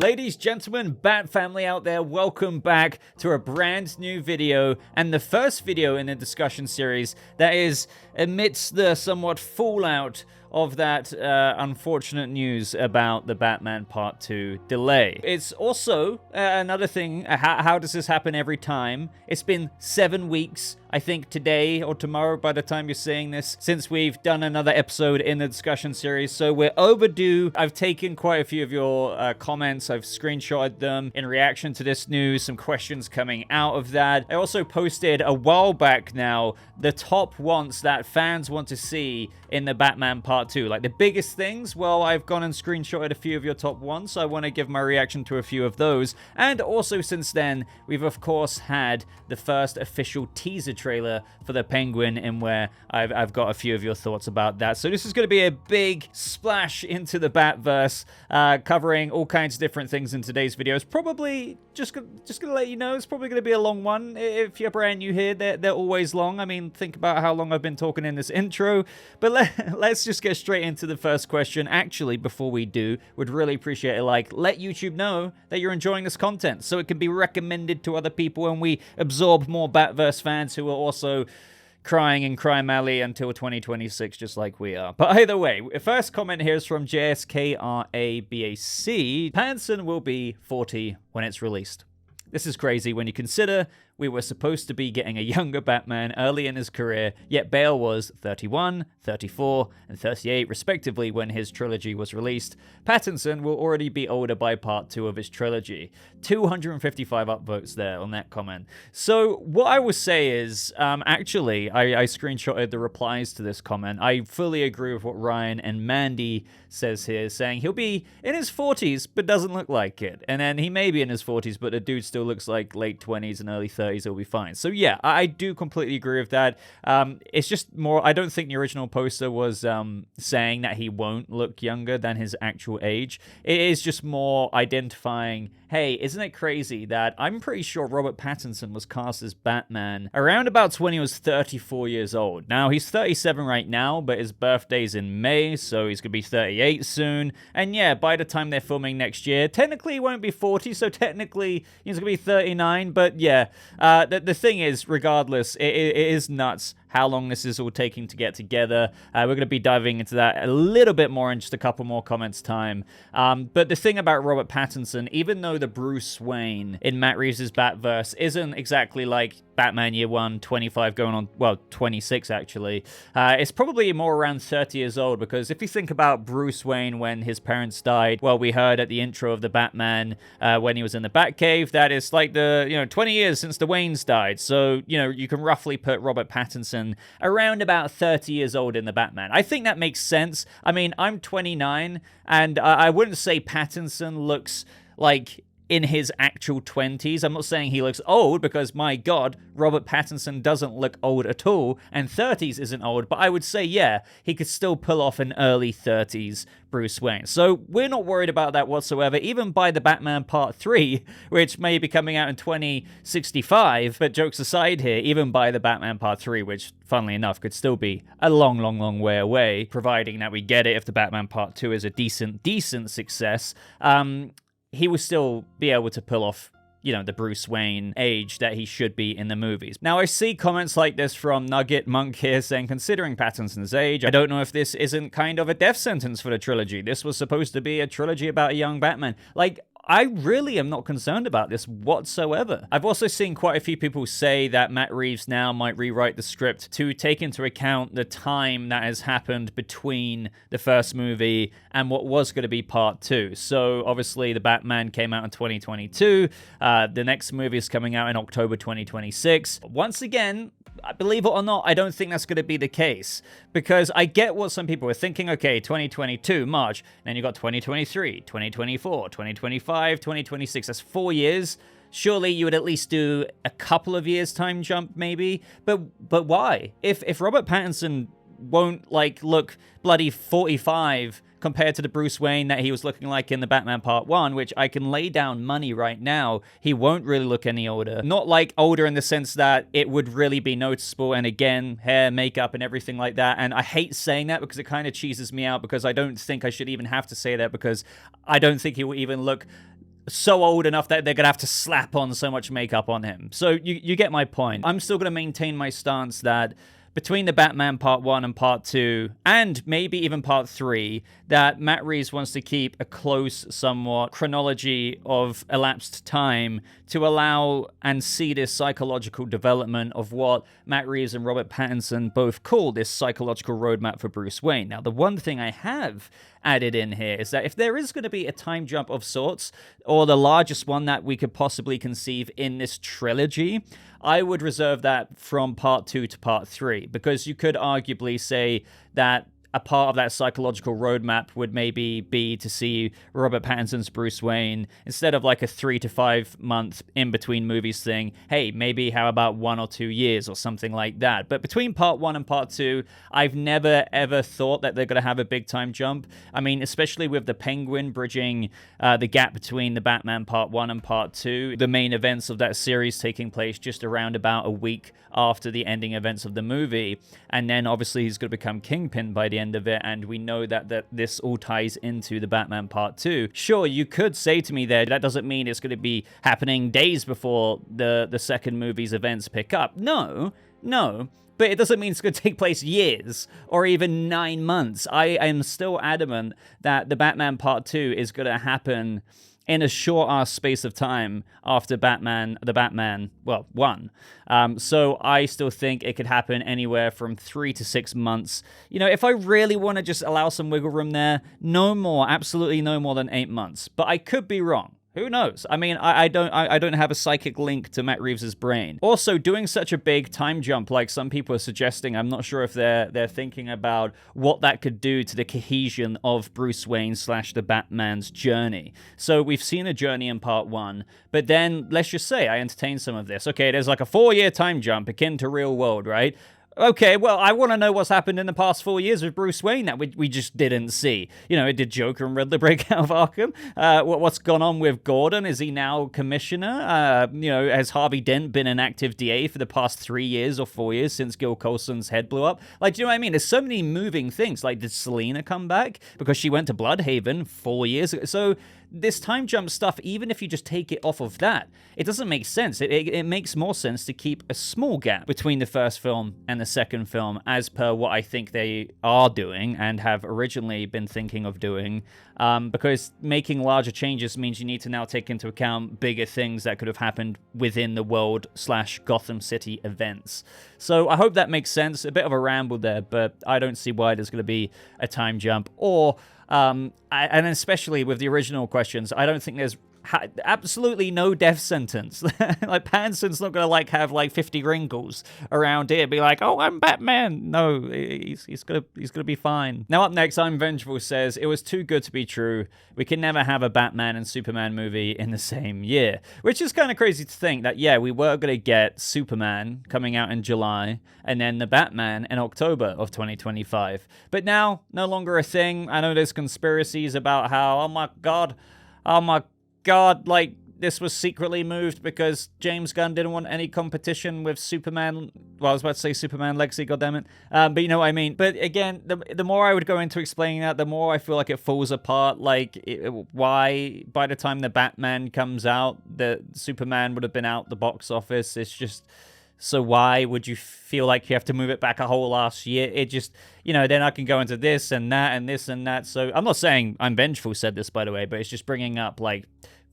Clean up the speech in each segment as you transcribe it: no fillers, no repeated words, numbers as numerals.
Ladies, gentlemen, Bat family out there, welcome back to a brand new video, and the first video in a discussion series that is amidst the somewhat fallout of that unfortunate news about the Batman Part 2 delay. It's also another thing, how does this happen every time? It's been 7 weeks, I think today or tomorrow by the time you're seeing this, since we've done another episode in the discussion series, so we're overdue. I've taken quite a few of your comments, I've screenshotted them in reaction to this news, some questions coming out of that. I also posted a while back now the top wants that fans want to see in the Batman Part 2. Like the biggest things, well, I've gone and screenshotted a few of your top ones, so I want to give my reaction to a few of those. And also since then, we've of course had the first official teaser trailer for the Penguin, in where I've got a few of your thoughts about that. So this is going to be a big splash into the Batverse, covering all kinds of different things in today's video. It's probably just gonna let you know, it's probably gonna be a long one. If you're brand new here, they're always long. I mean, think about how long I've been talking in this intro. But let's just get straight into the first question. Actually, before we do, would really appreciate a like. Let YouTube know that you're enjoying this content, so it can be recommended to other people, and we absorb more Batverse fans who are also crying in Crime Alley until 2026, just like we are. But either way, first comment here is from JSKRABAC. Pattinson will be 40 when it's released. This is crazy when you consider we were supposed to be getting a younger Batman early in his career, yet Bale was 31, 34, and 38 respectively when his trilogy was released. Pattinson will already be older by part 2 of his trilogy. 255 upvotes there on that comment. So what I would say is, actually, I screenshotted the replies to this comment. I fully agree with what Ryan and Mandy says here, saying he'll be in his 40s, but doesn't look like it. And then he may be in his 40s, but the dude still looks like late 20s and early 30s. It'll be fine. So yeah, I do completely agree with that. It's just more, I don't think the original poster was saying that he won't look younger than his actual age. It is just more identifying, hey, isn't it crazy that I'm pretty sure Robert Pattinson was cast as Batman around about when he was 34 years old. Now, he's 37 right now, but his birthday's in May, so he's going to be 38 soon. And yeah, by the time they're filming next year, technically he won't be 40, so technically he's going to be 39, but yeah. The thing is, regardless, it is nuts how long this is all taking to get together. We're going to be diving into that a little bit more in just a couple more comments time. But the thing about Robert Pattinson, even though the Bruce Wayne in Matt Reeves' Batverse isn't exactly like Batman Year 1, 25 going on, well, 26 actually, it's probably more around 30 years old, because if you think about Bruce Wayne when his parents died, well, we heard at the intro of the Batman when he was in the Batcave that it's like 20 years since the Waynes died. So, you can roughly put Robert Pattinson around about 30 years old in the Batman. I think that makes sense. I mean, I'm 29, and I wouldn't say Pattinson looks like in his actual 20s. I'm not saying he looks old, because my God, Robert Pattinson doesn't look old at all, and 30s isn't old, but I would say, yeah, he could still pull off an early 30s Bruce Wayne. So we're not worried about that whatsoever, even by the Batman Part 3, which may be coming out in 2065, but jokes aside here, even by the Batman Part 3, which, funnily enough, could still be a long way away, providing that we get it if the Batman Part 2 is a decent success, he will still be able to pull off, the Bruce Wayne age that he should be in the movies. Now, I see comments like this from Nugget Monk here saying, considering Pattinson's age, I don't know if this isn't kind of a death sentence for the trilogy. This was supposed to be a trilogy about a young Batman. Like, I really am not concerned about this whatsoever. I've also seen quite a few people say that Matt Reeves now might rewrite the script to take into account the time that has happened between the first movie and what was going to be part 2. So obviously the Batman came out in 2022. The next movie is coming out in October 2026. Once again, believe it or not, I don't think that's going to be the case, because I get what some people are thinking. Okay, 2022, March, then you got 2023, 2024, 2025, 2026. That's 4 years. Surely you would at least do a couple of years time jump, maybe. But why? If Robert Pattinson won't look bloody 45 compared to the Bruce Wayne that he was looking like in the Batman Part 1, which I can lay down money right now, he won't really look any older. Not like older in the sense that it would really be noticeable, and again, hair, makeup, and everything like that. And I hate saying that because it kind of cheeses me out, because I don't think I should even have to say that, because I don't think he will even look so old enough that they're going to have to slap on so much makeup on him. So you get my point. I'm still going to maintain my stance that between the Batman Part 1 and Part 2, and maybe even Part 3, that Matt Reeves wants to keep a close, somewhat, chronology of elapsed time to allow and see this psychological development of what Matt Reeves and Robert Pattinson both call this psychological roadmap for Bruce Wayne. Now, the one thing I have added in here is that if there is going to be a time jump of sorts, or the largest one that we could possibly conceive in this trilogy, I would reserve that from Part 2 to Part 3, because you could arguably say that a part of that psychological roadmap would maybe be to see Robert Pattinson's Bruce Wayne, instead of like a 3 to 5 month in between movies thing, hey, maybe how about 1 or 2 years or something like that. But between Part 1 and Part 2, I've never ever thought that they're going to have a big time jump. I mean, especially with the Penguin bridging the gap between the Batman Part 1 and Part 2, the main events of that series taking place just around about a week after the ending events of the movie. And then obviously he's going to become Kingpin by the end of it, and we know that this all ties into the Batman Part 2. Sure, you could say to me there, that doesn't mean it's going to be happening days before the second movie's events pick up. No, but it doesn't mean it's going to take place years or even 9 months. I am still adamant that the Batman Part 2 is going to happen in a short-ass space of time after the Batman 1. So I still think it could happen anywhere from 3 to 6 months. You know, if I really want to just allow some wiggle room there, absolutely no more than 8 months. But I could be wrong. Who knows? I mean, I don't have a psychic link to Matt Reeves' brain. Also, doing such a big time jump like some people are suggesting, I'm not sure if they're thinking about what that could do to the cohesion of Bruce Wayne / the Batman's journey. So we've seen a journey in Part 1, but then let's just say I entertain some of this. Okay, there's like a 4-year time jump akin to real world, right? Okay, well, I want to know what's happened in the past 4 years with Bruce Wayne that we just didn't see. You know, did Joker and Riddler break out of Arkham? What's gone on with Gordon? Is he now commissioner? Has Harvey Dent been an active DA for the past 3 years or 4 years since Gil Colson's head blew up? Like, do you know what I mean? There's so many moving things. Like, did Selina come back? Because she went to Bloodhaven 4 years ago. So this time jump stuff, even if you just take it off of that, it doesn't make sense. It makes more sense to keep a small gap between the first film and the second film, as per what I think they are doing and have originally been thinking of doing, because making larger changes means you need to now take into account bigger things that could have happened within the world / Gotham City events. So I hope that makes sense. A bit of a ramble there, but I don't see why there's going to be a time jump, or and especially with the original questions, I don't think there's absolutely no death sentence. Like, Pattinson's not gonna have 50 wrinkles around here, be like, oh, I'm Batman. No, he's gonna be fine. Now up next, I'm Vengeful says, it was too good to be true. We can never have a Batman and Superman movie in the same year, which is kind of crazy to think that, yeah, we were gonna get Superman coming out in July and then the Batman in October of 2025, but now no longer a thing. I know there's conspiracies about how, oh my god, like, this was secretly moved because James Gunn didn't want any competition with Superman. Well, I was about to say Superman Legacy, goddammit. But you know what I mean. But again, the more I would go into explaining that, the more I feel like it falls apart. Like, why, by the time the Batman comes out, the Superman would have been out the box office. It's just, so why would you feel like you have to move it back a whole last year? It just, then I can go into this and that and this and that. So I'm not saying I'm Vengeful said this, by the way, but it's just bringing up, like,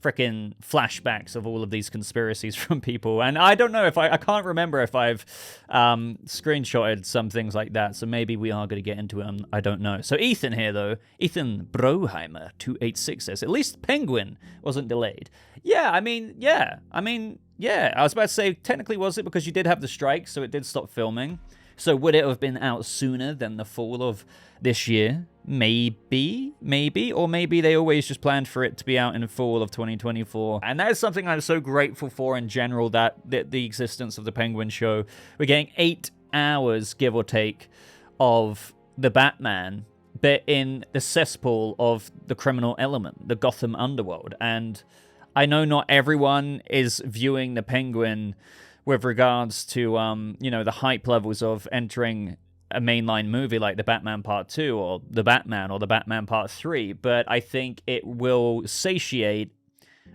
freaking flashbacks of all of these conspiracies from people. And I don't know if I can't remember if I've screenshotted some things like that. So maybe we are going to get into it. I don't know. So Ethan here, though, Ethan Broheimer 286 says, at least Penguin wasn't delayed. Yeah. I was about to say, technically was it, because you did have the strike, so it did stop filming. So would it have been out sooner than the fall of this year? Maybe, or maybe they always just planned for it to be out in the fall of 2024. And that is something I'm so grateful for in general, that the existence of the Penguin show. We're getting 8 hours, give or take, of the Batman, but in the cesspool of the criminal element, the Gotham underworld. And I know not everyone is viewing the Penguin with regards to, the hype levels of entering a mainline movie like the Batman Part 2 or the Batman Part 3, but I think it will satiate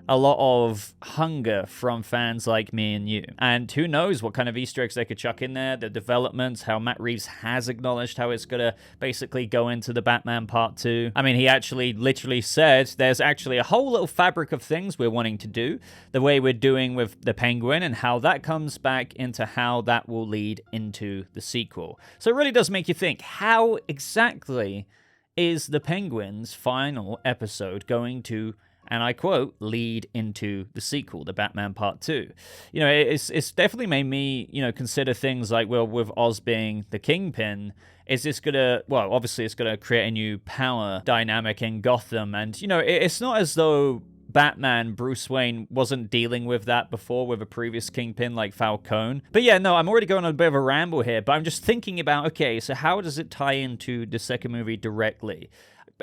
a lot of hunger from fans like me and you. And who knows what kind of Easter eggs they could chuck in there, the developments, how Matt Reeves has acknowledged how it's going to basically go into the Batman Part 2. I mean, he actually literally said there's actually a whole little fabric of things we're wanting to do, the way we're doing with the Penguin, and how that comes back into how that will lead into the sequel. So it really does make you think, how exactly is the Penguin's final episode going to, and I quote, lead into the sequel, the Batman Part 2. You know, it's definitely made me, consider things like, well, with Oz being the Kingpin, is this going to, well, obviously it's going to create a new power dynamic in Gotham. And, it's not as though Batman, Bruce Wayne, wasn't dealing with that before with a previous Kingpin like Falcone. But yeah, no, I'm already going on a bit of a ramble here, but I'm just thinking about, okay, so how does it tie into the second movie directly?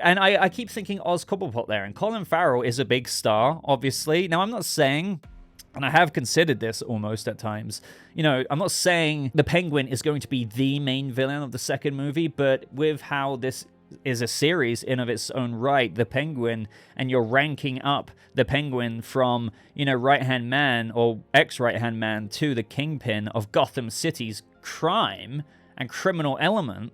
And I keep thinking Oz Cobblepot there, and Colin Farrell is a big star, obviously. Now, I'm not saying, and I have considered this almost at times, I'm not saying the Penguin is going to be the main villain of the second movie, but with how this is a series in of its own right, the Penguin, and you're ranking up the Penguin from, right-hand man or ex-right-hand man to the Kingpin of Gotham City's crime and criminal element,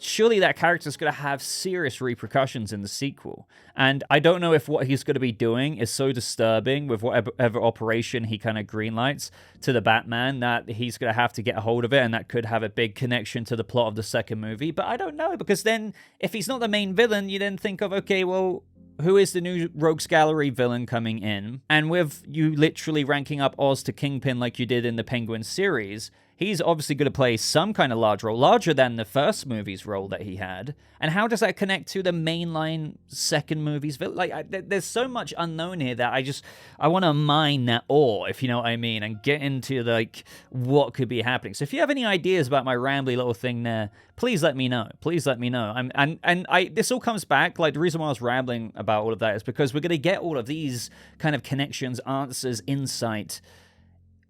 surely that character's going to have serious repercussions in the sequel. And I don't know if what he's going to be doing is so disturbing with whatever operation he kind of greenlights to the Batman that he's going to have to get a hold of it, and that could have a big connection to the plot of the second movie. But I don't know, because then if he's not the main villain, you then think of, okay, well, who is the new Rogues Gallery villain coming in? And with you literally ranking up Oz to Kingpin like you did in the Penguin series, he's obviously going to play some kind of large role, larger than the first movie's role that he had. And how does that connect to the mainline second movie's villain? Like, there's so much unknown here that I want to mine that ore, if you know what I mean, and get into, like, what could be happening. So if you have any ideas about my rambly little thing there, please let me know. Please let me know. This all comes back, like, the reason why I was rambling about all of that is because we're going to get all of these kind of connections, answers, insight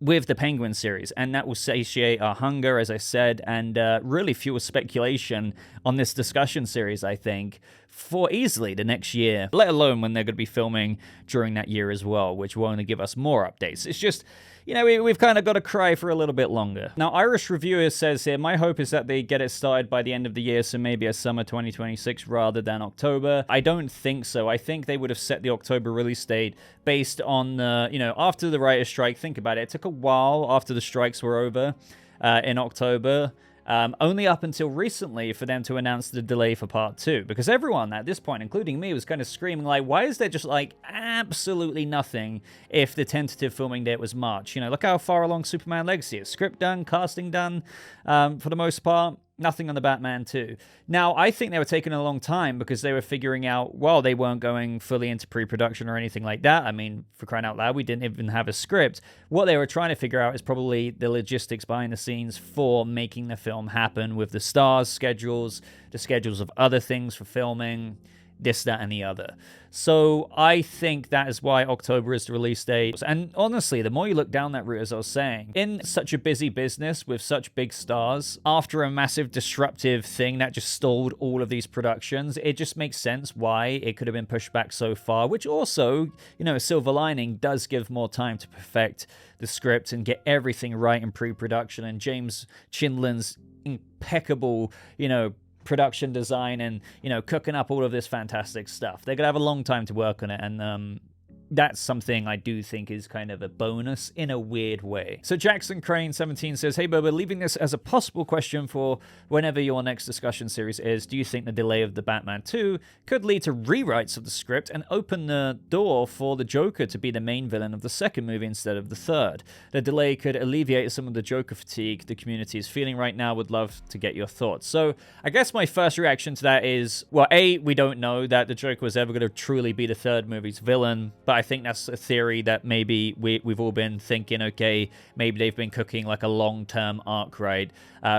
with the Penguin series, and that will satiate our hunger, as I said, and really fuel speculation on this discussion series, I think, for easily the next year, let alone when they're going to be filming during that year as well, which will only give us more updates. It's just, we've kind of got to cry for a little bit longer. Now, Irish Reviewer says here, my hope is that they get it started by the end of the year, so maybe a summer 2026 rather than October. I don't think so. I think they would have set the October release date based on the, after the writer's strike. Think about it. It took a while after the strikes were over in October. Only up until recently for them to announce the delay for Part 2. Because everyone at this point, including me, was kind of screaming like, why is there just like absolutely nothing if the tentative filming date was March? Look how far along Superman Legacy is. Script done, casting done, for the most part. Nothing on the Batman 2. Now, I think they were taking a long time because they were figuring out, well, they weren't going fully into pre-production or anything like that. I mean, for crying out loud, we didn't even have a script. What they were trying to figure out is probably the logistics behind the scenes for making the film happen with the stars' schedules, the schedules of other things for filming, this, that, and the other. So I think that is why October is the release date. And honestly, the more you look down that route, as I was saying, in such a busy business with such big stars, after a massive disruptive thing that just stalled all of these productions, it just makes sense why it could have been pushed back so far, which also, a silver lining, does give more time to perfect the script and get everything right in pre-production. And James Chinlin's impeccable, production design and, cooking up all of this fantastic stuff. They're going to have a long time to work on it, and that's something I do think is kind of a bonus in a weird way. So Jackson Crane 17 says, hey Boba, leaving this as a possible question for whenever your next discussion series is, do you think the delay of the Batman 2 could lead to rewrites of the script and open the door for the Joker to be the main villain of the second movie instead of the third? The delay could alleviate some of the Joker fatigue the community is feeling right now. Would love to get your thoughts. So I guess my first reaction to that is, well, A, we don't know that the Joker was ever going to truly be the third movie's villain, but I think that's a theory that maybe we've all been thinking, okay, maybe they've been cooking like a long-term arc, right?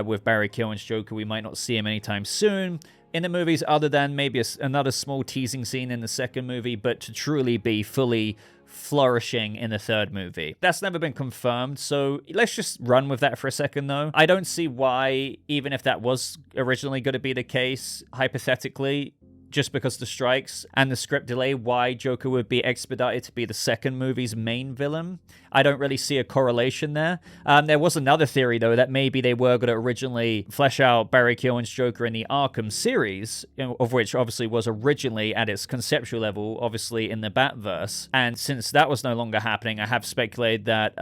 With Barry Keoghan's Joker, we might not see him anytime soon in the movies, other than maybe another small teasing scene in the second movie, but to truly be fully flourishing in the third movie. That's never been confirmed, so let's just run with that for a second, though. I don't see why, even if that was originally going to be the case, hypothetically, just because of the strikes and the script delay, why Joker would be expedited to be the second movie's main villain. I don't really see a correlation there. There was another theory, though, that maybe they were going to originally flesh out Barry Keoghan's Joker in the Arkham series, of which obviously was originally at its conceptual level, obviously in the Batverse. And since that was no longer happening, I have speculated that,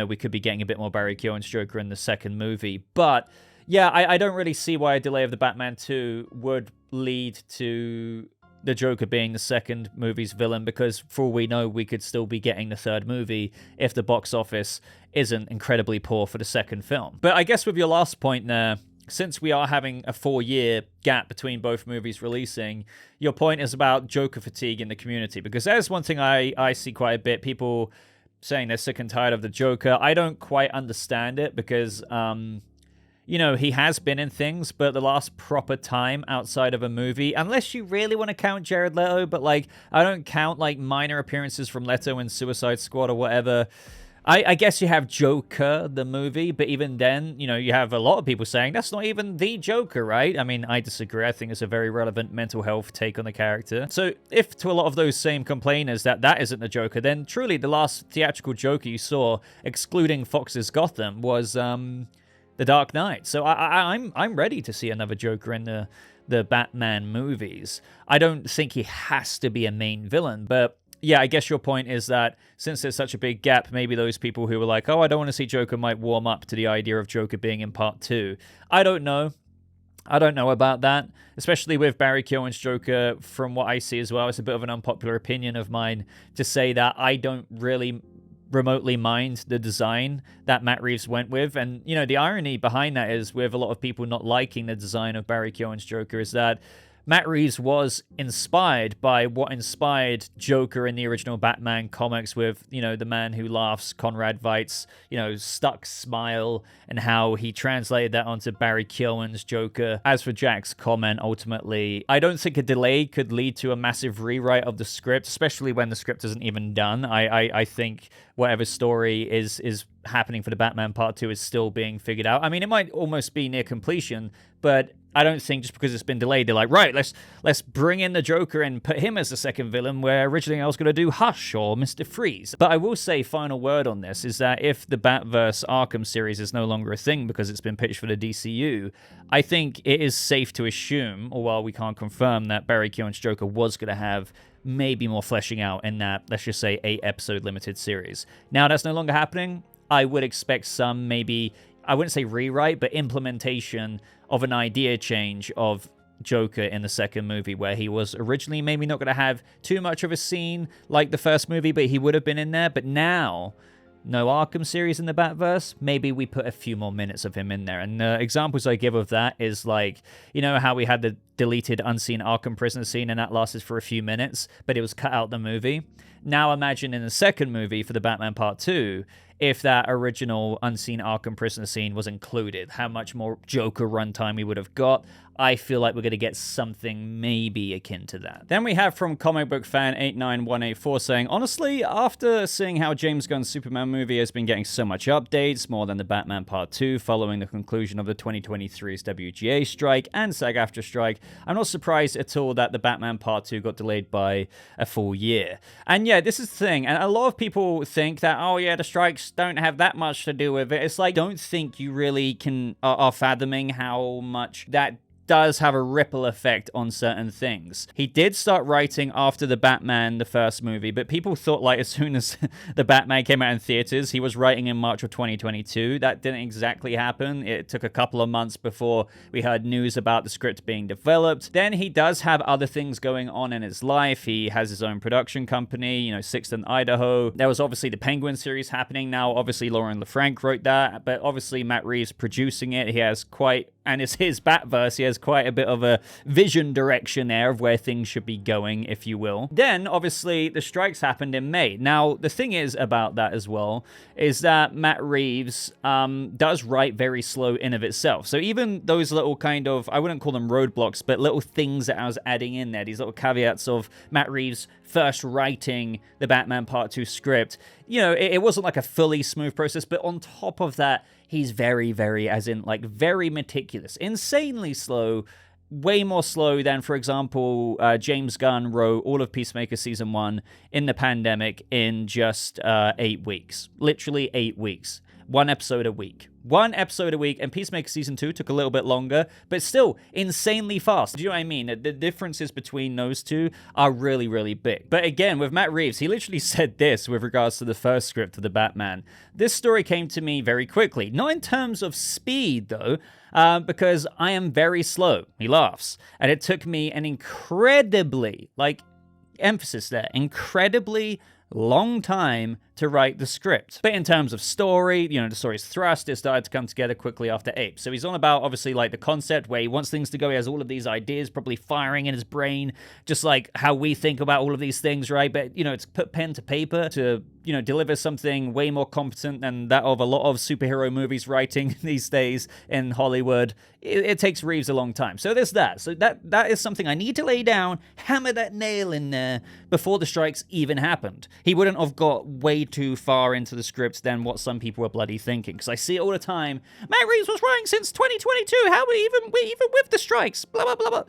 we could be getting a bit more Barry Keoghan's Joker in the second movie. But yeah, I don't really see why a delay of the Batman 2 would lead to the Joker being the second movie's villain, because for all we know, we could still be getting the third movie if the box office isn't incredibly poor for the second film. But I guess with your last point there, since we are having a 4-year gap between both movies releasing, your point is about Joker fatigue in the community, because there's one thing I see quite a bit, people saying they're sick and tired of the Joker. I don't quite understand it because, he has been in things, but the last proper time outside of a movie, unless you really want to count Jared Leto, but, I don't count, minor appearances from Leto in Suicide Squad or whatever. I guess you have Joker, the movie, but even then, you have a lot of people saying that's not even the Joker, right? I mean, I disagree. I think it's a very relevant mental health take on the character. So if to a lot of those same complainers that isn't the Joker, then truly the last theatrical Joker you saw, excluding Fox's Gotham, was The Dark Knight. So I'm ready to see another Joker in the Batman movies. I don't think he has to be a main villain, but yeah, I guess your point is that since there's such a big gap, maybe those people who were like, oh, I don't want to see Joker might warm up to the idea of Joker being in part 2. I don't know. I don't know about that, especially with Barry Keoghan's Joker. From what I see as well, it's a bit of an unpopular opinion of mine to say that I don't really remotely mind the design that Matt Reeves went with. And, the irony behind that is, with a lot of people not liking the design of Barry Keoghan's Joker, is that Matt Reeves was inspired by what inspired Joker in the original Batman comics with, the man who laughs, Conrad Veidt's, stuck smile, and how he translated that onto Barry Keoghan's Joker. As for Jack's comment, ultimately, I don't think a delay could lead to a massive rewrite of the script, especially when the script isn't even done. I think whatever story is happening for the Batman Part 2 is still being figured out. I mean, it might almost be near completion, but I don't think just because it's been delayed, they're like, right, let's bring in the Joker and put him as the second villain, where originally I was going to do Hush or Mr. Freeze. But I will say, final word on this, is that if the Batverse Arkham series is no longer a thing because it's been pitched for the DCU, I think it is safe to assume, or while we can't confirm, that Barry Keoghan's Joker was going to have maybe more fleshing out in that, let's just say, 8-episode limited series. Now that's no longer happening. I would expect some, maybe, I wouldn't say rewrite, but implementation of an idea change of Joker in the second movie, where he was originally maybe not going to have too much of a scene like the first movie, but he would have been in there. But now, no Arkham series in the Batverse, maybe we put a few more minutes of him in there. And the examples I give of that is how we had the deleted unseen Arkham prison scene, and that lasted for a few minutes, but it was cut out the movie. Now imagine in the second movie for the Batman Part 2, if that original unseen Arkham prisoner scene was included, how much more Joker runtime we would have got. I feel like we're going to get something maybe akin to that. Then we have from comic book fan 89184 saying, honestly, after seeing how James Gunn's Superman movie has been getting so much updates, more than the Batman Part 2 following the conclusion of the 2023's WGA strike and SAG-AFTRA strike, I'm not surprised at all that the Batman Part 2 got delayed by a full year. And yeah, this is the thing, and a lot of people think that, oh yeah, the strikes don't have that much to do with it. It's like, don't think you really are fathoming how much that does have a ripple effect on certain things. He did start writing after the Batman, the first movie, but people thought as soon as the Batman came out in theaters, he was writing in March of 2022. That didn't exactly happen. It took a couple of months before we heard news about the script being developed. Then he does have other things going on in his life. He has his own production company, 6th and Idaho. There was obviously the Penguin series happening now. Obviously, Lauren LaFranc wrote that, but obviously Matt Reeves producing it. He has and it's his Batverse. He has quite a bit of a vision direction there of where things should be going, if you will. Then, obviously, the strikes happened in May. Now, the thing is about that as well, is that Matt Reeves does write very slow in of itself. So even those little kind of, I wouldn't call them roadblocks, but little things that I was adding in there, these little caveats of Matt Reeves first writing the Batman Part 2 script, it wasn't like a fully smooth process, but on top of that, he's very, very, very meticulous, insanely slow way more slow than, for example, James Gunn wrote all of Peacemaker Season 1 in the pandemic in just 8 weeks. Literally 8 weeks. One episode a week. One episode a week, and Peacemaker Season 2 took a little bit longer, but still insanely fast. Do you know what I mean? The differences between those two are really, really big. But again, with Matt Reeves, he literally said this with regards to the first script of the Batman. This story came to me very quickly. Not in terms of speed, though, because I am very slow. He laughs. And it took me an incredibly, emphasis there, incredibly long time to write the script. But in terms of story, the story's thrust, it started to come together quickly after Ape. So he's on about, obviously, the concept where he wants things to go. He has all of these ideas probably firing in his brain, just like how we think about all of these things, right? But, to put pen to paper, to, deliver something way more competent than that of a lot of superhero movies writing these days in Hollywood, it takes Reeves a long time. So there's that. So that is something I need to lay down, hammer that nail in there before the strikes even happened. He wouldn't have got way too far into the script than what some people were bloody thinking, because I see it all the time. Matt Reeves was writing since 2022. How even with the strikes? Blah blah blah blah.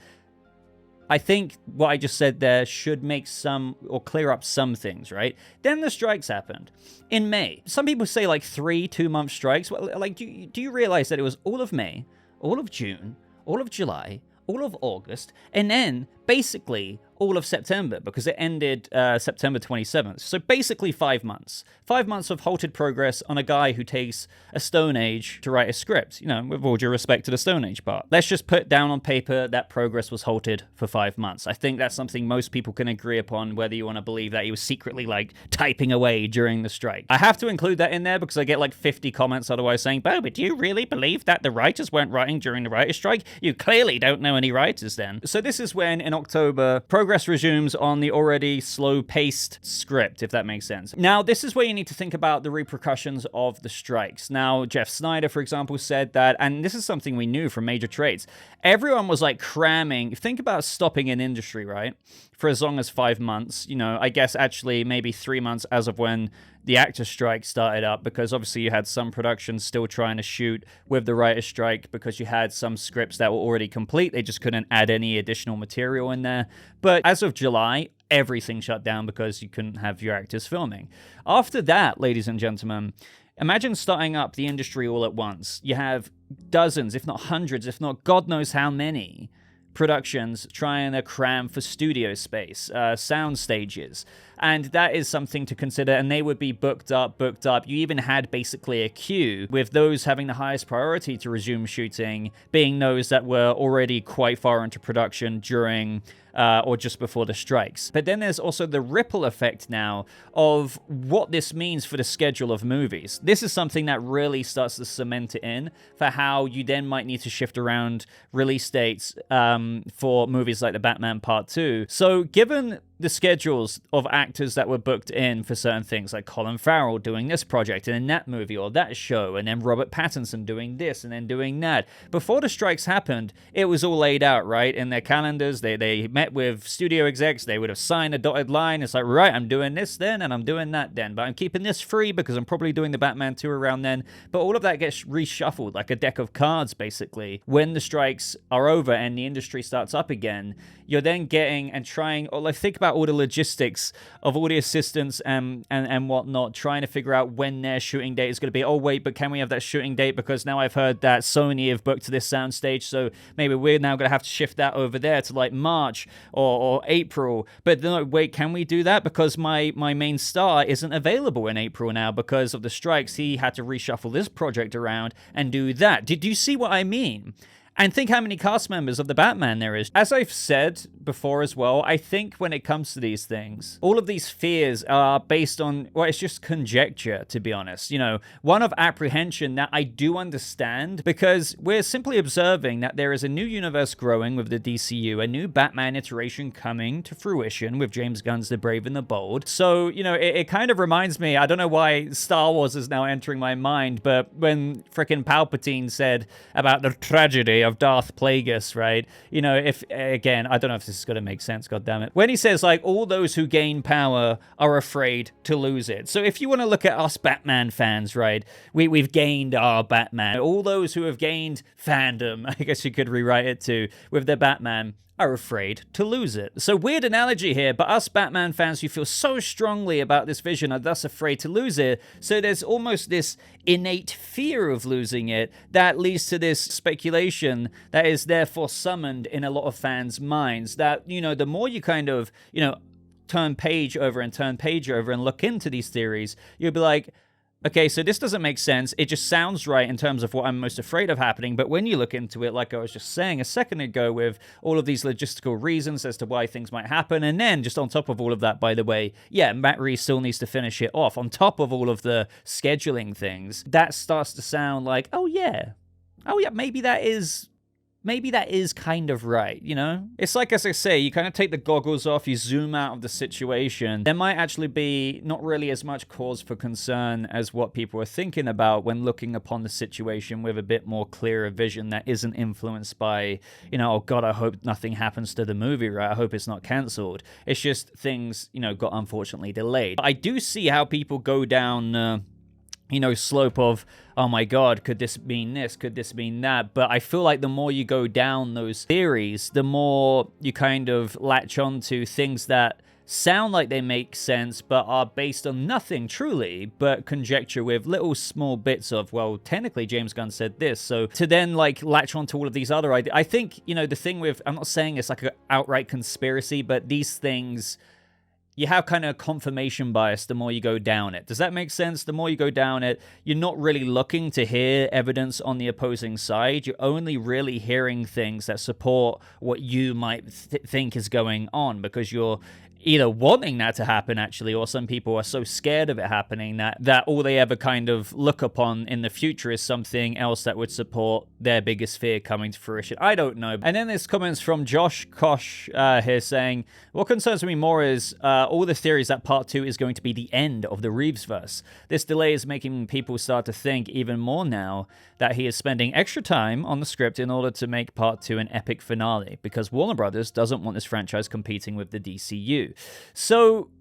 I think what I just said there should make some or clear up some things, right? Then the strikes happened in May. Some people say 2-month strikes. Well, do you realize that it was all of May, all of June, all of July, all of August, and then basically all of September, because it ended September 27th. So basically 5 months. 5 months of halted progress on a guy who takes a Stone Age to write a script. With all due respect to the Stone Age part. Let's just put down on paper that progress was halted for 5 months. I think that's something most people can agree upon, whether you want to believe that he was secretly, typing away during the strike. I have to include that in there because I get 50 comments otherwise saying, Boba, do you really believe that the writers weren't writing during the writer's strike? You clearly don't know any writers then. So this is when, in October, progress resumes on the already slow-paced script, if that makes sense. Now, this is where you need to think about the repercussions of the strikes. Now, Jeff Snyder, for example, said that, and this is something we knew from major trades, everyone was cramming. Think about stopping an industry, right? For as long as 5 months, I guess actually maybe 3 months as of when the actor strike started up, because obviously you had some productions still trying to shoot with the writer's strike because you had some scripts that were already complete. They just couldn't add any additional material in there. But as of July, everything shut down because you couldn't have your actors filming. After that, ladies and gentlemen, imagine starting up the industry all at once. You have dozens, if not hundreds, if not God knows how many productions trying to cram for studio space, sound stages. And that is something to consider, and they would be booked up. You even had basically a queue, with those having the highest priority to resume shooting being those that were already quite far into production during or just before the strikes. But then there's also the ripple effect now of what this means for the schedule of movies. This is something that really starts to cement it in for how you then might need to shift around release dates for movies like The Batman Part 2. So given the schedules of actors that were booked in for certain things, like Colin Farrell doing this project and in that movie or that show, and then Robert Pattinson doing this and then doing that. Before the strikes happened, it was all laid out, right? In their calendars, they met with studio execs, they would have signed a dotted line. It's right, I'm doing this then, and I'm doing that then, but I'm keeping this free because I'm probably doing the Batman 2 around then. But all of that gets reshuffled like a deck of cards, basically. When the strikes are over and the industry starts up again, you're then getting and trying, or think about all the logistics of all the assistants and whatnot, trying to figure out when their shooting date is going to be. Oh, wait, but can we have that shooting date? Because now I've heard that Sony have booked to this soundstage, so maybe we're now going to have to shift that over there to March or April. But no, wait, can we do that? Because my main star isn't available in April now because of the strikes. He had to reshuffle this project around and do that. Did you see what I mean? And think how many cast members of the Batman there is. As I've said before as well, I think when it comes to these things, all of these fears are based on, well, it's just conjecture, to be honest. One of apprehension that I do understand, because we're simply observing that there is a new universe growing with the DCU, a new Batman iteration coming to fruition with James Gunn's The Brave and the Bold. So, it kind of reminds me, I don't know why Star Wars is now entering my mind, but when frickin' Palpatine said about the tragedy of Darth Plagueis, right? You know, if, again, I don't know if this is going to make sense, God damn it. When he says, like, all those who gain power are afraid to lose it. So if you want to look at us Batman fans, right, we've gained our Batman. All those who have gained fandom, I guess you could rewrite it to, with their Batman, are afraid to lose it. So weird analogy here, but us Batman fans who feel so strongly about this vision are thus afraid to lose it. So there's almost this innate fear of losing it that leads to this speculation that is therefore summoned in a lot of fans' minds that, you know, the more you kind of, you know, turn page over and look into these theories, you'll be like, okay, so this doesn't make sense. It just sounds right in terms of what I'm most afraid of happening. But when you look into it, like I was just saying a second ago, with all of these logistical reasons as to why things might happen, and then just on top of all of that, by the way, yeah, Matt Reeves still needs to finish it off. On top of all of the scheduling things, that starts to sound like, oh yeah, maybe that is kind of right, you know? It's like, as I say, you kind of take the goggles off, you zoom out of the situation. There might actually be not really as much cause for concern as what people are thinking about when looking upon the situation with a bit more clearer vision that isn't influenced by, you know, oh God, I hope nothing happens to the movie, right? I hope it's not cancelled. It's just things, you know, got unfortunately delayed. But I do see how people go down you know, slope of, oh my God, could this mean this? Could this mean that? But I feel like the more you go down those theories, the more you kind of latch onto things that sound like they make sense, but are based on nothing truly, but conjecture with little small bits of, well, technically James Gunn said this. So to then like latch onto all of these other ideas, I think, you know, the thing with, I'm not saying it's like an outright conspiracy, but these things, you have kind of confirmation bias the more you go down it. Does that make sense? The more you go down it, you're not really looking to hear evidence on the opposing side. You're only really hearing things that support what you might think is going on, because you're either wanting that to happen, actually, or some people are so scared of it happening that all they ever kind of look upon in the future is something else that would support their biggest fear coming to fruition. I don't know. And then there's comments from Josh Kosh here saying, what concerns me more is all the theories that part 2 is going to be the end of the Reevesverse. This delay is making people start to think even more now that he is spending extra time on the script in order to make part 2 an epic finale, because Warner Brothers doesn't want this franchise competing with the DCU. So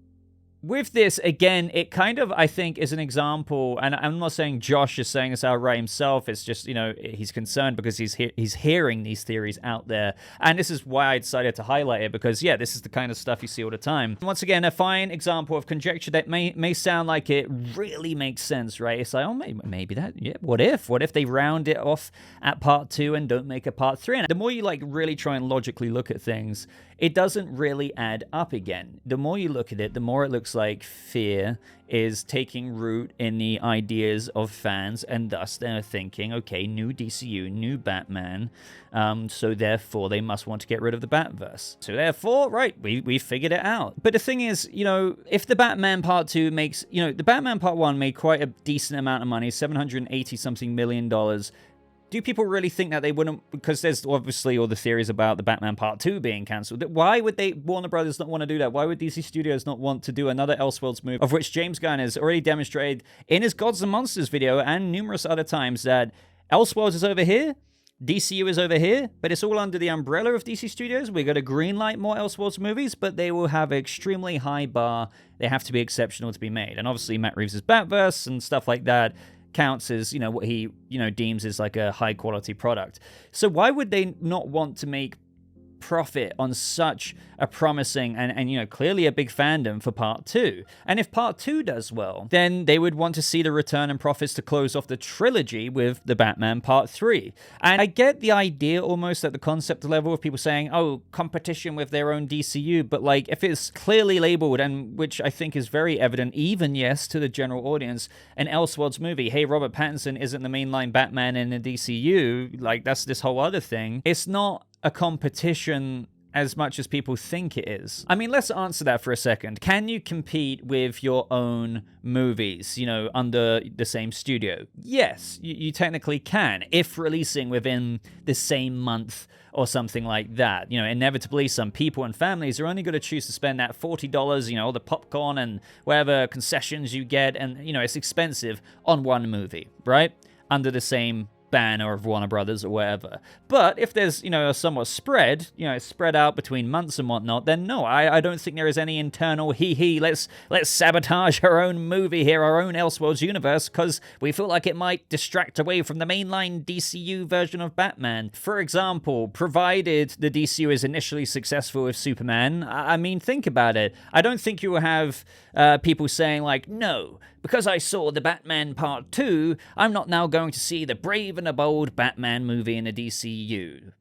with this, again, it kind of, I think, is an example, and I'm not saying Josh is saying this outright himself, it's just, you know, he's concerned because he's hearing these theories out there, and this is why I decided to highlight it, because, yeah, this is the kind of stuff you see all the time. Once again, a fine example of conjecture that may sound like it really makes sense, right? It's like, oh, maybe that, yeah, what if they round it off at part 2 and don't make a part 3? And the more you, like, really try and logically look at things, it doesn't really add up again. The more you look at it, the more it looks like fear is taking root in the ideas of fans, and thus they're thinking, okay, new DCU, new Batman, so therefore they must want to get rid of the Batverse. So therefore, right, we figured it out. But the thing is, you know, if the Batman Part 2 makes, you know, the Batman Part 1 made quite a decent amount of money, $780-something million, do people really think that they wouldn't, because there's obviously all the theories about the Batman Part 2 being cancelled. Why would Warner Brothers not want to do that? Why would DC Studios not want to do another Elseworlds movie, of which James Gunn has already demonstrated in his Gods and Monsters video and numerous other times that Elseworlds is over here, DCU is over here, but it's all under the umbrella of DC Studios. We're going to greenlight more Elseworlds movies, but they will have an extremely high bar. They have to be exceptional to be made. And obviously Matt Reeves' Batverse and stuff like that counts as, you know, what he, you know, deems as like a high quality product. So why would they not want to make profit on such a promising and you know, clearly a big fandom for part 2? And if part 2 does well, then they would want to see the return and profits to close off the trilogy with the Batman Part 3. And I get the idea almost at the concept level of people saying, oh, competition with their own DCU, but like if it's clearly labeled, and which I think is very evident, even yes, to the general audience, an Elseworlds movie, hey, Robert Pattinson isn't the mainline Batman in the DCU, like that's this whole other thing. It's not a competition as much as people think it is. I mean, let's answer that for a second. Can you compete with your own movies, you know, under the same studio? Yes, you technically can, if releasing within the same month or something like that. You know, inevitably, some people and families are only going to choose to spend that $40, you know, the popcorn and whatever concessions you get, and, you know, it's expensive on one movie, right? Under the same banner of Warner Brothers or whatever. But if there's, a somewhat spread, spread out between months and whatnot, then no, I don't think there is any internal let's sabotage our own movie here, our own Elseworlds universe, because we feel like it might distract away from the mainline DCU version of Batman. For example, provided the DCU is initially successful with Superman, I mean, think about it. I don't think you will have people saying like, no, because I saw the Batman Part 2, I'm not now going to see the brave and the bold Batman movie in the DCU.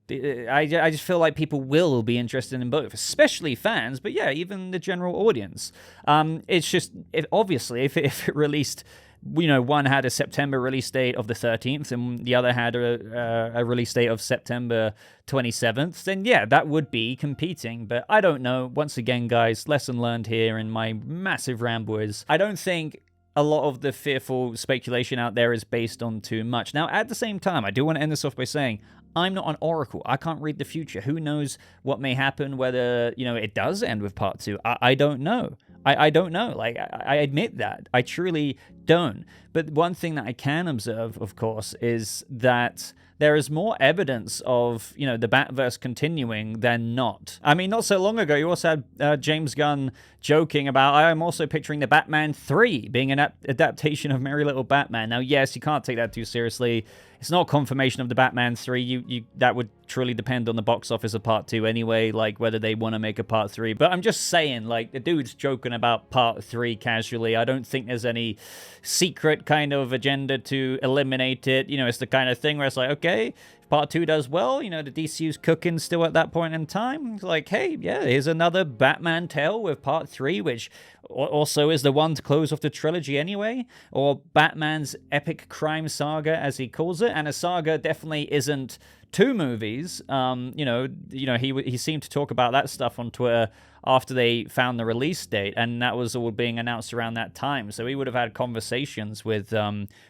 I just feel like people will be interested in both, especially fans, but yeah, even the general audience. It's just, obviously, if it released, one had a September release date of the 13th and the other had a release date of September 27th, then yeah, that would be competing. But I don't know. Once again, guys, lesson learned here in my massive ramble is I don't think a lot of the fearful speculation out there is based on too much. Now, at the same time, I do want to end this off by saying I'm not an oracle. I can't read the future. Who knows what may happen, whether, it does end with Part 2. I don't know. I don't know. Like, I admit that. I truly don't. But one thing that I can observe, of course, is that there is more evidence of, the Batverse continuing than not. I mean, not so long ago, you also had James Gunn joking about, I'm also picturing the Batman 3 being an adaptation of Merry Little Batman. Now, yes, you can't take that too seriously. It's not confirmation of the Batman 3. That would truly depend on the box office of Part 2 anyway, like whether they want to make a Part 3. But I'm just saying, like, the dude's joking about Part 3 casually. I don't think there's any secret kind of agenda to eliminate it. It's the kind of thing where it's like, okay, if Part 2 does well, the DCU's cooking still at that point in time. It's like, hey, yeah, here's another Batman tale with Part 3, which also is the one to close off the trilogy anyway, or Batman's epic crime saga, as he calls it. And a saga definitely isn't 2 movies. He seemed to talk about that stuff on Twitter after they found the release date, and that was all being announced around that time. So he would have had conversations with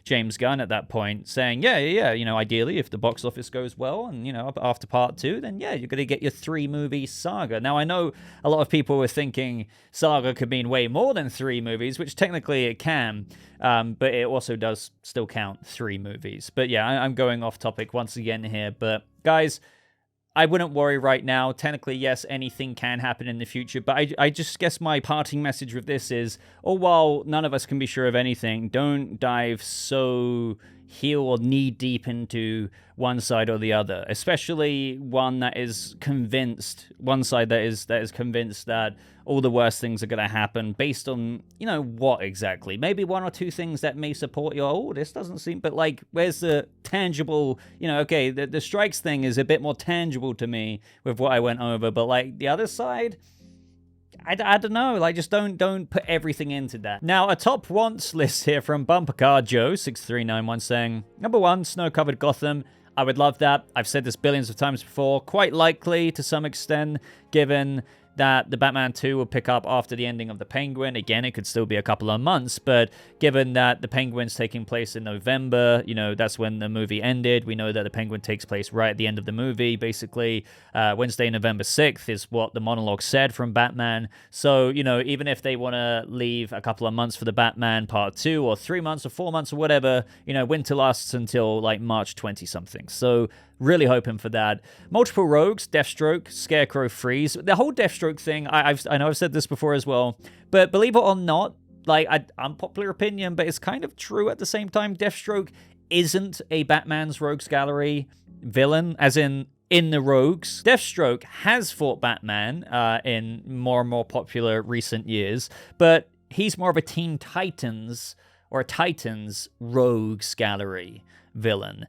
James Gunn at that point, saying, yeah, ideally, if the box office goes well, and, after Part 2, then, yeah, you're going to get your 3-movie saga. Now, I know a lot of people were thinking saga could mean way more than 3 movies, which technically it can, but it also does still count 3 movies. But, yeah, I'm going off topic once again here, but, guys, I wouldn't worry right now. Technically, yes, anything can happen in the future, but I just guess my parting message with this is, while none of us can be sure of anything, don't dive so heel or knee deep into one side or the other, especially one side that is convinced that all the worst things are going to happen based on, what exactly? Maybe 1 or 2 things that may support your, this doesn't seem, but like, where's the tangible, okay, the strikes thing is a bit more tangible to me with what I went over, but like the other side, I don't know, like, just don't put everything into that. Now, a top wants list here from Bumper Car Joe 6391 saying, number 1, snow-covered Gotham. I would love that. I've said this billions of times before. Quite likely to some extent, given that the Batman 2 will pick up after the ending of the Penguin. Again, it could still be a couple of months, but given that the Penguin's taking place in November, that's when the movie ended. We know that the Penguin takes place right at the end of the movie. Basically, Wednesday, November 6th is what the monologue said from Batman. So, even if they want to leave a couple of months for the Batman Part 2 or 3 months or 4 months or whatever, winter lasts until like March 20-something. So, really hoping for that. Multiple rogues, Deathstroke, Scarecrow, Freeze. The whole Deathstroke thing, I know I've said this before as well, but believe it or not, like, unpopular opinion, but it's kind of true at the same time. Deathstroke isn't a Batman's Rogues Gallery villain, as in the Rogues. Deathstroke has fought Batman in more and more popular recent years, but he's more of a Teen Titans or a Titans Rogues Gallery villain.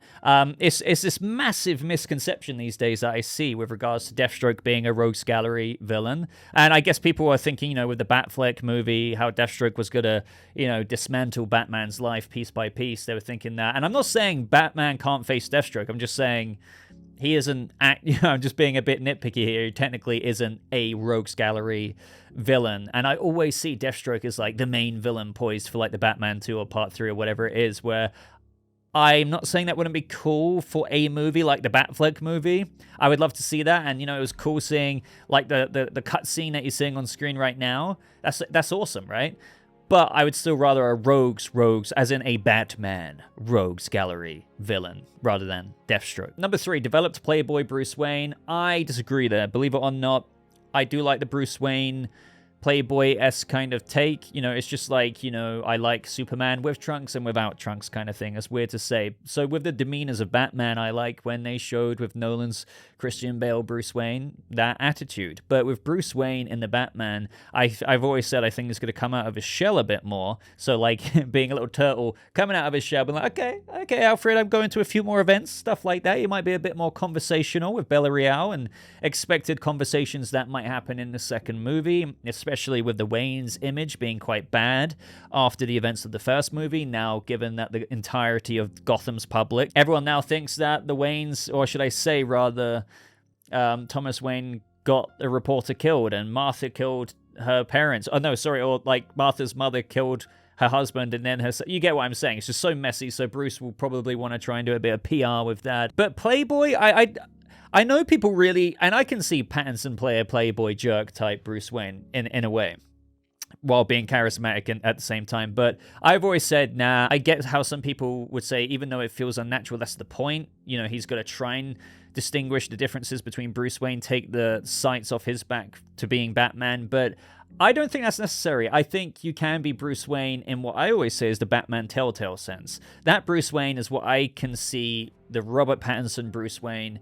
It's this massive misconception these days that I see with regards to Deathstroke being a Rogues Gallery villain. And I guess people were thinking, with the Batfleck movie, how Deathstroke was going to, dismantle Batman's life piece by piece. They were thinking that. And I'm not saying Batman can't face Deathstroke. I'm just saying he isn't, I'm just being a bit nitpicky here. He technically isn't a Rogues Gallery villain. And I always see Deathstroke as like the main villain poised for like the Batman 2 or Part 3 or whatever it is, where I'm not saying that wouldn't be cool for a movie like the Batfleck movie. I would love to see that, and it was cool seeing like the cutscene that you're seeing on screen right now. That's awesome, right? But I would still rather a rogues, as in a Batman rogues gallery villain, rather than Deathstroke. Number 3, developed Playboy Bruce Wayne. I disagree there. Believe it or not, I do like the Bruce Wayne Playboy-esque kind of take. You know, it's just like, you know, I like Superman with trunks and without trunks kind of thing. It's weird to say. So with the demeanors of Batman, I like when they showed with Nolan's Christian Bale Bruce Wayne, that attitude. But with Bruce Wayne in the Batman, I've always said I think he's going to come out of his shell a bit more. So like being a little turtle, coming out of his shell, being like, okay, Alfred, I'm going to a few more events, stuff like that. You might be a bit more conversational with Bella Real and expected conversations that might happen in the second movie, especially with the Wayne's image being quite bad after the events of the first movie. Now, given that the entirety of Gotham's public, everyone now thinks that the Waynes, or should I say rather, Thomas Wayne got a reporter killed and Martha killed her parents. Oh, no, sorry. Or like Martha's mother killed her husband and then her... You get what I'm saying. It's just so messy. So Bruce will probably want to try and do a bit of PR with that. But Playboy, I know people really... And I can see Pattinson play a Playboy jerk type Bruce Wayne in a way, while being charismatic and at the same time. But I've always said, nah, I get how some people would say, even though it feels unnatural, that's the point. You know, he's got to try and distinguish the differences between Bruce Wayne, take the sights off his back to being Batman. But I don't think that's necessary. I think you can be Bruce Wayne in what I always say is the Batman telltale sense. That Bruce Wayne is what I can see the Robert Pattinson Bruce Wayne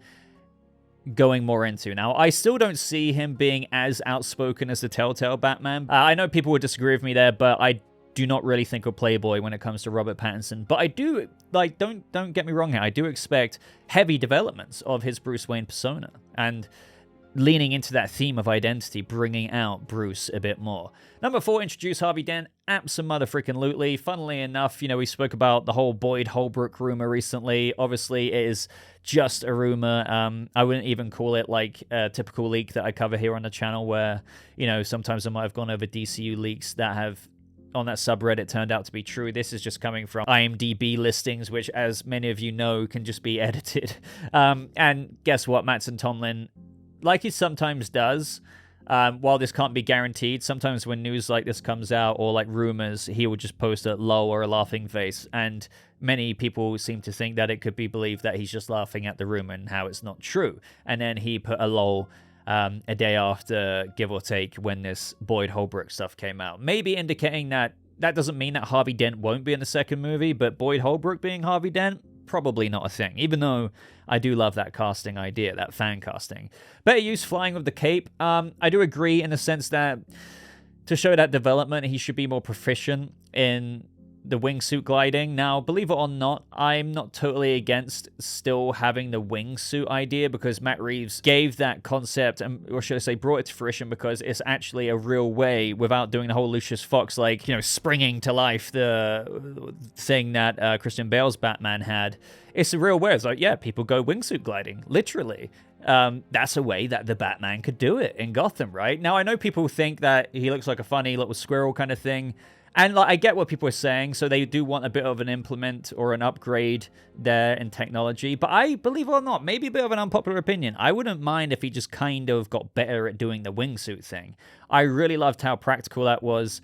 going more into. Now, I still don't see him being as outspoken as the Telltale Batman. I know people would disagree with me there, but I do not really think of Playboy when it comes to Robert Pattinson. But I do, like, don't get me wrong here, I do expect heavy developments of his Bruce Wayne persona, and leaning into that theme of identity, bringing out Bruce a bit more. Number 4, introduce Harvey Dent. Abso-mother-freaking-lutely. Funnily enough, you know, we spoke about the whole Boyd Holbrook rumor recently. Obviously, it is just a rumor. I wouldn't even call it like a typical leak that I cover here on the channel where, you know, sometimes I might have gone over DCU leaks that have on that subreddit turned out to be true. This is just coming from IMDb listings, which, as many of you know, can just be edited. And guess what? Mattson Tomlin, like he sometimes does, while this can't be guaranteed, sometimes when news like this comes out or like rumors, he will just post a lol or a laughing face. And many people seem to think that it could be believed that he's just laughing at the rumor and how it's not true. And then he put a lol a day after, give or take, when this Boyd Holbrook stuff came out. Maybe indicating that doesn't mean that Harvey Dent won't be in the second movie, but Boyd Holbrook being Harvey Dent, probably not a thing, even though I do love that casting idea, that fan casting. Better use flying with the cape. I do agree in the sense that to show that development, he should be more proficient in the wingsuit gliding. Now, believe it or not, I'm not totally against still having the wingsuit idea, because Matt Reeves gave that concept, or should I say brought it to fruition, because it's actually a real way without doing the whole Lucius Fox, like, you know, springing to life the thing that Christian Bale's Batman had. It's a real way. It's like, yeah, people go wingsuit gliding, literally. That's a way that the Batman could do it in Gotham, right? Now, I know people think that he looks like a funny little squirrel kind of thing, and like, I get what people are saying, so they do want a bit of an implement or an upgrade there in technology. But I, believe it or not, maybe a bit of an unpopular opinion, I wouldn't mind if he just kind of got better at doing the wingsuit thing. I really loved how practical that was.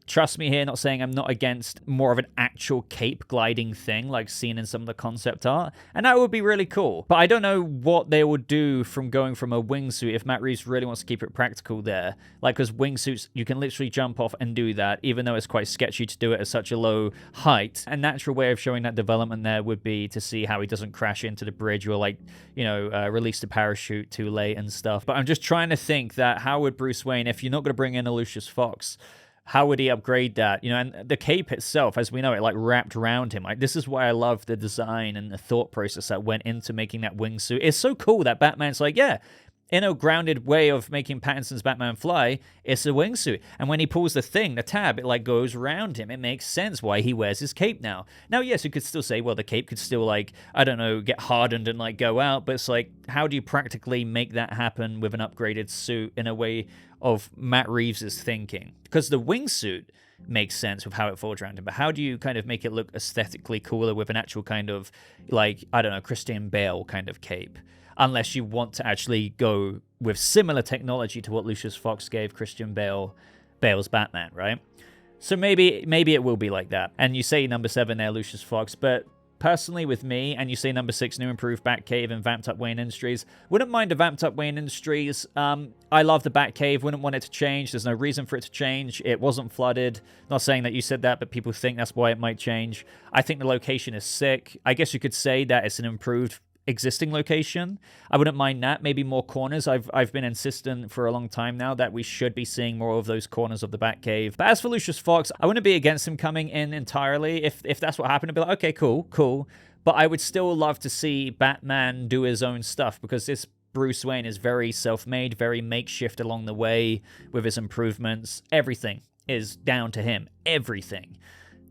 Trust me here, not saying I'm not against more of an actual cape gliding thing like seen in some of the concept art, and that would be really cool. But I don't know what they would do from going from a wingsuit if Matt Reeves really wants to keep it practical there. Like, because wingsuits, you can literally jump off and do that, even though it's quite sketchy to do it at such a low height. A natural way of showing that development there would be to see how he doesn't crash into the bridge or, like, you know, release the parachute too late and stuff. But I'm just trying to think that how would Bruce Wayne, if you're not going to bring in a Lucius Fox, how would he upgrade that? You know, and the cape itself, as we know, it like wrapped around him. Like, this is why I love the design and the thought process that went into making that wingsuit. It's so cool that Batman's like, yeah, in a grounded way of making Pattinson's Batman fly, it's a wingsuit. And when he pulls the thing, the tab, it like goes around him. It makes sense why he wears his cape now. Now, yes, you could still say, well, the cape could still, like, I don't know, get hardened and like go out. But it's like, how do you practically make that happen with an upgraded suit in a way of Matt Reeves' thinking? Because the wingsuit makes sense with how it folds around him, but how do you kind of make it look aesthetically cooler with an actual kind of, like, I don't know, Christian Bale kind of cape? Unless you want to actually go with similar technology to what Lucius Fox gave Christian Bale's Batman, right? So maybe it will be like that. And you say number 7 there, Lucius Fox, but personally with me, and you say number 6, new improved Batcave and vamped up Wayne Industries, wouldn't mind a vamped up Wayne Industries. I love the Batcave, wouldn't want it to change. There's no reason for it to change. It wasn't flooded. Not saying that you said that, but people think that's why it might change. I think the location is sick. I guess you could say that it's an improved existing location. I wouldn't mind that. Maybe more corners. I've been insistent for a long time now that we should be seeing more of those corners of the Batcave. But as for Lucius Fox, I wouldn't be against him coming in entirely. If that's what happened, I'd be like, okay, cool. But I would still love to see Batman do his own stuff, because this Bruce Wayne is very self-made, very makeshift along the way with his improvements. Everything is down to him. Everything.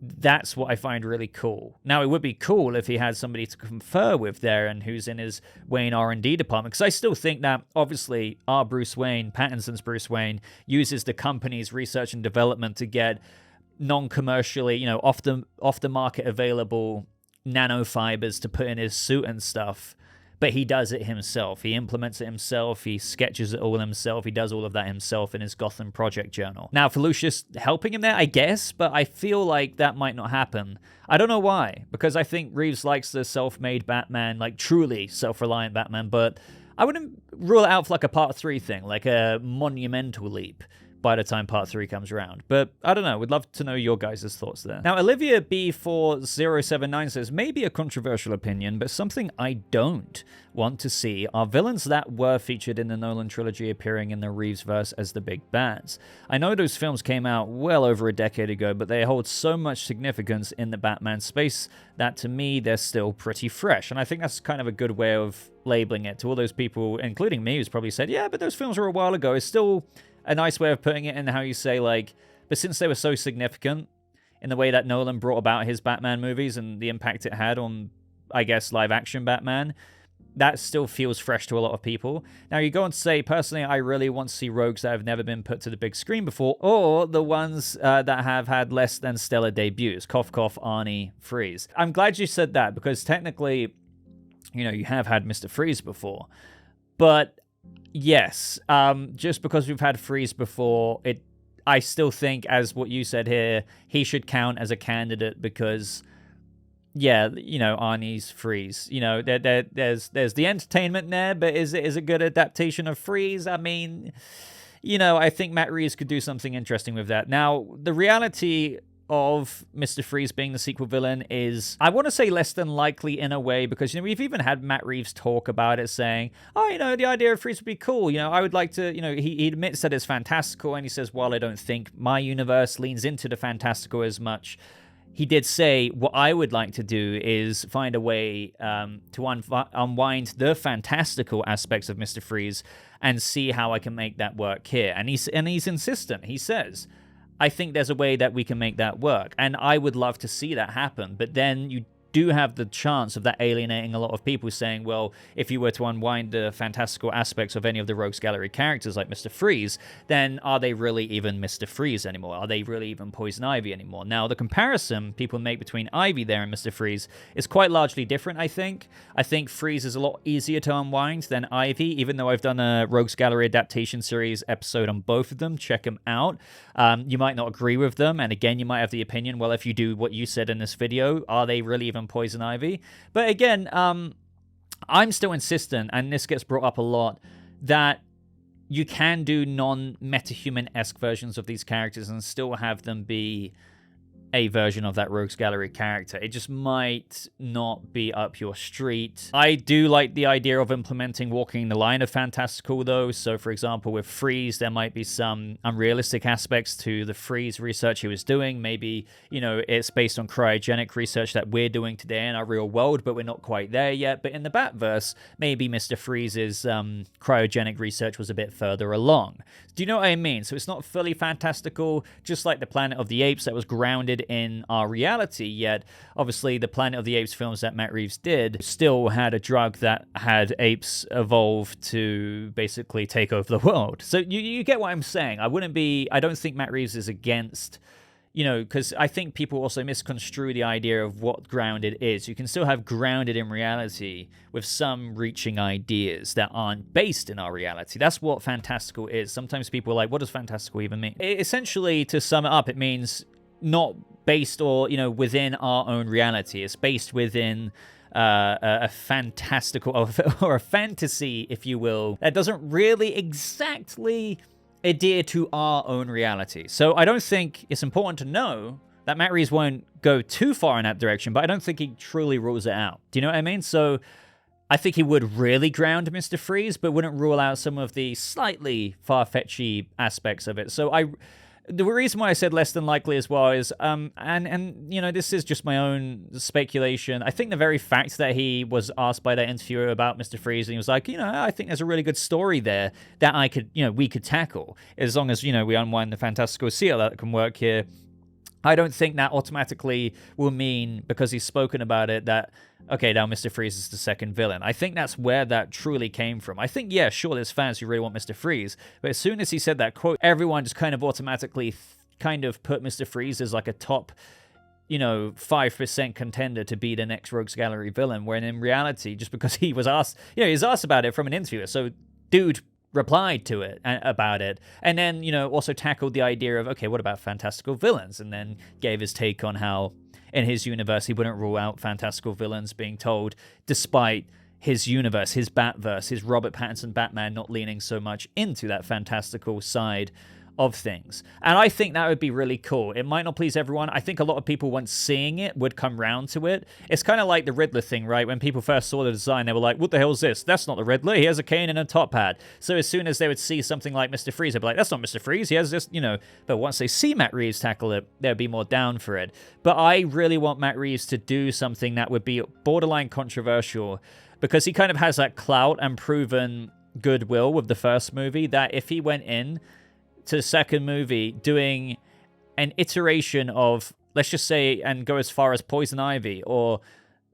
That's what I find really cool. Now, it would be cool if he had somebody to confer with there and who's in his Wayne R&D department, because I still think that, obviously, our Bruce Wayne, Pattinson's Bruce Wayne, uses the company's research and development to get non-commercially, off the market available nanofibers to put in his suit and stuff. But he does it himself. He implements it himself. He sketches it all himself. He does all of that himself in his Gotham Project journal. Now, for Lucius helping him there, I guess, but I feel like that might not happen. I don't know why, because I think Reeves likes the self-made Batman, like truly self-reliant Batman, but I wouldn't rule it out for like a part 3 thing, like a monumental leap by the time part 3 comes around. But I don't know. We'd love to know your guys' thoughts there. Now, Olivia B4079 says, maybe a controversial opinion, but something I don't want to see are villains that were featured in the Nolan trilogy appearing in the Reevesverse as the big bads. I know those films came out well over a decade ago, but they hold so much significance in the Batman space that to me, they're still pretty fresh. And I think that's kind of a good way of labeling it to all those people, including me, who's probably said, yeah, but those films were a while ago. It's still a nice way of putting it in how you say, like, but since they were so significant in the way that Nolan brought about his Batman movies and the impact it had on, I guess, live-action Batman, that still feels fresh to a lot of people. Now, you go on to say, personally, I really want to see rogues that have never been put to the big screen before, or the ones that have had less than stellar debuts. Cough, cough, Arnie, Freeze. I'm glad you said that, because technically, you have had Mr. Freeze before. But yes, just because we've had Freeze before, I still think, as what you said here, he should count as a candidate because, yeah, Arnie's Freeze. There's the entertainment there, but is it a good adaptation of Freeze? I mean, I think Matt Reeves could do something interesting with that. Now, the reality of Mr. Freeze being the sequel villain is, I want to say, less than likely in a way, because we've even had Matt Reeves talk about it, saying, oh, the idea of Freeze would be cool. I would like to, he admits that it's fantastical, and he says, while I don't think my universe leans into the fantastical as much, he did say, what I would like to do is find a way to unwind the fantastical aspects of Mr. Freeze and see how I can make that work here. And he's insistent. He says, I think there's a way that we can make that work. And I would love to see that happen. But then you do have the chance of that alienating a lot of people, saying, well, if you were to unwind the fantastical aspects of any of the Rogues Gallery characters like Mr. Freeze, then are they really even Mr. Freeze anymore? Are they really even Poison Ivy anymore? Now, the comparison people make between Ivy there and Mr. Freeze is quite largely different, I think. I think Freeze is a lot easier to unwind than Ivy, even though I've done a Rogues Gallery adaptation series episode on both of them. Check them out. You might not agree with them, and again, you might have the opinion, well, if you do what you said in this video, are they really even Poison Ivy? But again, I'm still insistent, and this gets brought up a lot, that you can do non-metahuman-esque versions of these characters and still have them be a version of that Rogues Gallery character. It just might not be up your street. I do like the idea of implementing walking the line of fantastical, though. So, for example, with Freeze, there might be some unrealistic aspects to the Freeze research he was doing. Maybe, it's based on cryogenic research that we're doing today in our real world, but we're not quite there yet. But in the Batverse, maybe Mr. Freeze's cryogenic research was a bit further along. Do you know what I mean? So it's not fully fantastical, just like the Planet of the Apes that was grounded in our reality, yet obviously the Planet of the Apes films that Matt Reeves did still had a drug that had apes evolve to basically take over the world. So you get what I'm saying. I don't think Matt Reeves is against, because I think people also misconstrue the idea of what grounded is. You can still have grounded in reality with some reaching ideas that aren't based in our reality. That's what fantastical is. Sometimes people are like, what does fantastical even mean? Essentially, to sum it up, it means not based or, within our own reality. It's based within a fantastical or a fantasy, if you will, that doesn't really exactly adhere to our own reality. So I don't think it's important to know that Matt Reeves won't go too far in that direction, but I don't think he truly rules it out. Do you know what I mean? So I think he would really ground Mr. Freeze, but wouldn't rule out some of the slightly far-fetchy aspects of it. So the reason why I said less than likely as well is, this is just my own speculation. I think the very fact that he was asked by that interviewer about Mr. Freeze, and he was like, I think there's a really good story there that we could tackle, as long as, we unwind the fantastical seal that can work here. I don't think that automatically will mean, because he's spoken about it, that, okay, now Mr. Freeze is the second villain. I think that's where that truly came from. I think, yeah, sure, there's fans who really want Mr. Freeze, but as soon as he said that quote, everyone just kind of automatically kind of put Mr. Freeze as like a top, 5% contender to be the next Rogues Gallery villain, when in reality, just because he was asked, he was asked about it from an interviewer, so dude replied to it about it, and then also tackled the idea of, okay, what about fantastical villains, and then gave his take on how in his universe he wouldn't rule out fantastical villains being told, despite his universe, his Batverse, his Robert Pattinson Batman not leaning so much into that fantastical side of things. And I think that would be really cool. It might not please everyone. I think a lot of people, once seeing it, would come round to it. It's kind of like the Riddler thing, right? When people first saw the design, they were like, what the hell is this? That's not the Riddler. He has a cane and a top hat. So as soon as they would see something like Mr. Freeze, they'd be like, that's not Mr. Freeze. He has this, But once they see Matt Reeves tackle it, they'd be more down for it. But I really want Matt Reeves to do something that would be borderline controversial, because he kind of has that clout and proven goodwill with the first movie, that if he went in to the second movie doing an iteration of, let's just say, and go as far as Poison Ivy or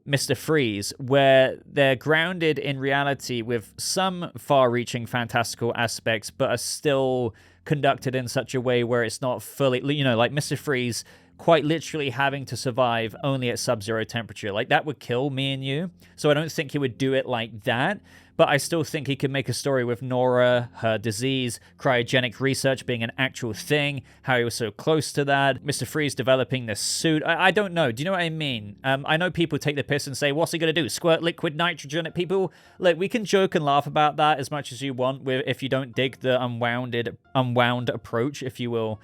Mr. Freeze, where they're grounded in reality with some far-reaching fantastical aspects, but are still conducted in such a way where it's not fully, like Mr. Freeze quite literally having to survive only at sub-zero temperature. Like, that would kill me and you. So I don't think he would do it like that. But I still think he could make a story with Nora, her disease, cryogenic research being an actual thing, how he was so close to that, Mr. Freeze developing this suit. I don't know. Do you know what I mean? I know people take the piss and say, what's he going to do? Squirt liquid nitrogen at people? Like, we can joke and laugh about that as much as you want if you don't dig the unwound approach, if you will,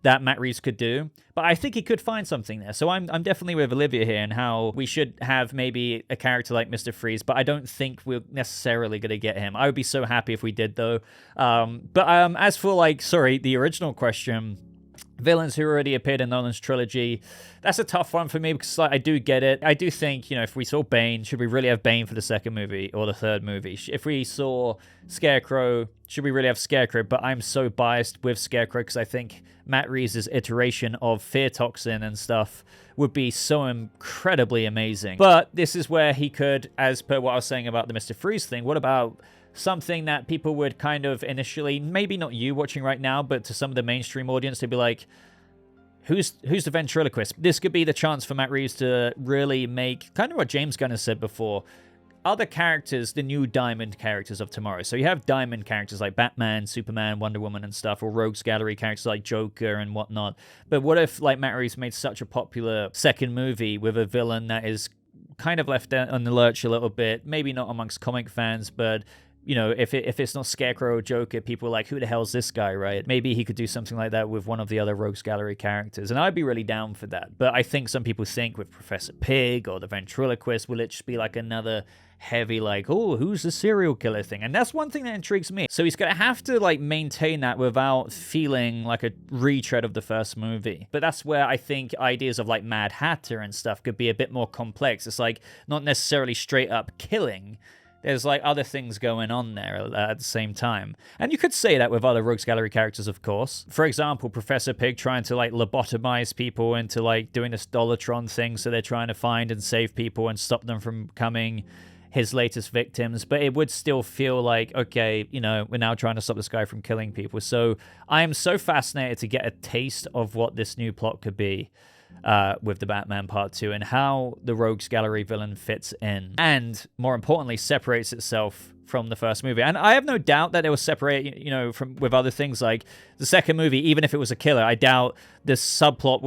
that Matt Reeves could do. But I think he could find something there. So I'm definitely with Olivia here in how we should have maybe a character like Mr. Freeze, but I don't think we're necessarily going to get him. I would be so happy if we did, though. But as for, the original question, villains who already appeared in Nolan's trilogy, that's a tough one for me, because I do get it. I do think, if we saw Bane, should we really have Bane for the second movie or the third movie? If we saw Scarecrow, should we really have Scarecrow? But I'm so biased with Scarecrow because I think Matt Reeves' iteration of fear toxin and stuff would be so incredibly amazing. But this is where he could, as per what I was saying about the Mr. Freeze thing, what about something that people would kind of initially, maybe not you watching right now, but to some of the mainstream audience, they'd be like, who's the ventriloquist? This could be the chance for Matt Reeves to really make kind of what James Gunn has said before, other characters, the new Diamond characters of tomorrow. So you have Diamond characters like Batman, Superman, Wonder Woman and stuff, or Rogues Gallery characters like Joker and whatnot. But what if Matt Reeves made such a popular second movie with a villain that is kind of left on the lurch a little bit, maybe not amongst comic fans, but if it's not Scarecrow or Joker, people are like, who the hell's this guy, right? Maybe he could do something like that with one of the other Rogues Gallery characters, and I'd be really down for that. But I think some people think with Professor Pig or the ventriloquist, will it just be like another heavy, who's the serial killer thing? And that's one thing that intrigues me. So he's going to have to, maintain that without feeling like a retread of the first movie. But that's where I think ideas of, Mad Hatter and stuff could be a bit more complex. It's, not necessarily straight up killing. There's, other things going on there at the same time. And you could say that with other Rogues Gallery characters, of course. For example, Professor Pig trying to, lobotomize people into, doing this Dollatron thing, so they're trying to find and save people and stop them from becoming his latest victims. But it would still feel like, okay, we're now trying to stop this guy from killing people. So I am so fascinated to get a taste of what this new plot could be. with the Batman Part 2 and how the Rogues Gallery villain fits in. And more importantly, separates itself from the first movie. And I have no doubt that it will separate, from with other things like the second movie, even if it was a killer. I doubt this subplot,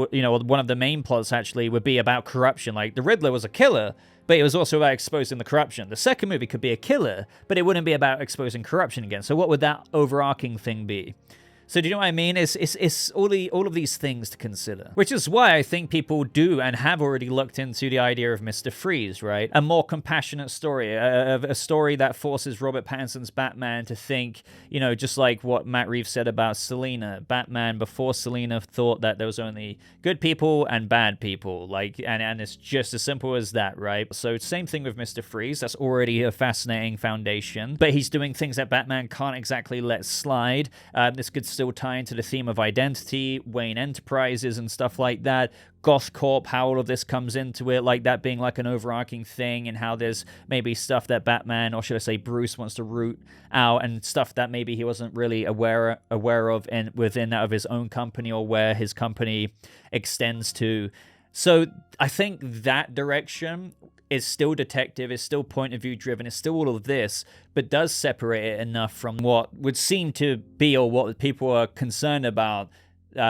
one of the main plots actually would be about corruption. Like the Riddler was a killer, but it was also about exposing the corruption. The second movie could be a killer, but it wouldn't be about exposing corruption again. So what would that overarching thing be? So do you know what I mean? It's all of these things to consider. Which is why I think people do and have already looked into the idea of Mr. Freeze, right? A more compassionate story, a story that forces Robert Pattinson's Batman to think, just like what Matt Reeves said about Selina. Batman, before Selina, thought that there was only good people and bad people. And it's just as simple as that, right? So same thing with Mr. Freeze. That's already a fascinating foundation. But he's doing things that Batman can't exactly let slide. This could still tie into the theme of identity, Wayne Enterprises and stuff like that, Goth Corp, how all of this comes into it, like that being like an overarching thing, and how there's maybe stuff that Batman, or should I say Bruce, wants to root out, and stuff that maybe he wasn't really aware of within that of his own company, or where his company extends to. So I think that direction is still detective, is still point of view driven, is still all of this, but does separate it enough from what would seem to be, or what people are concerned about,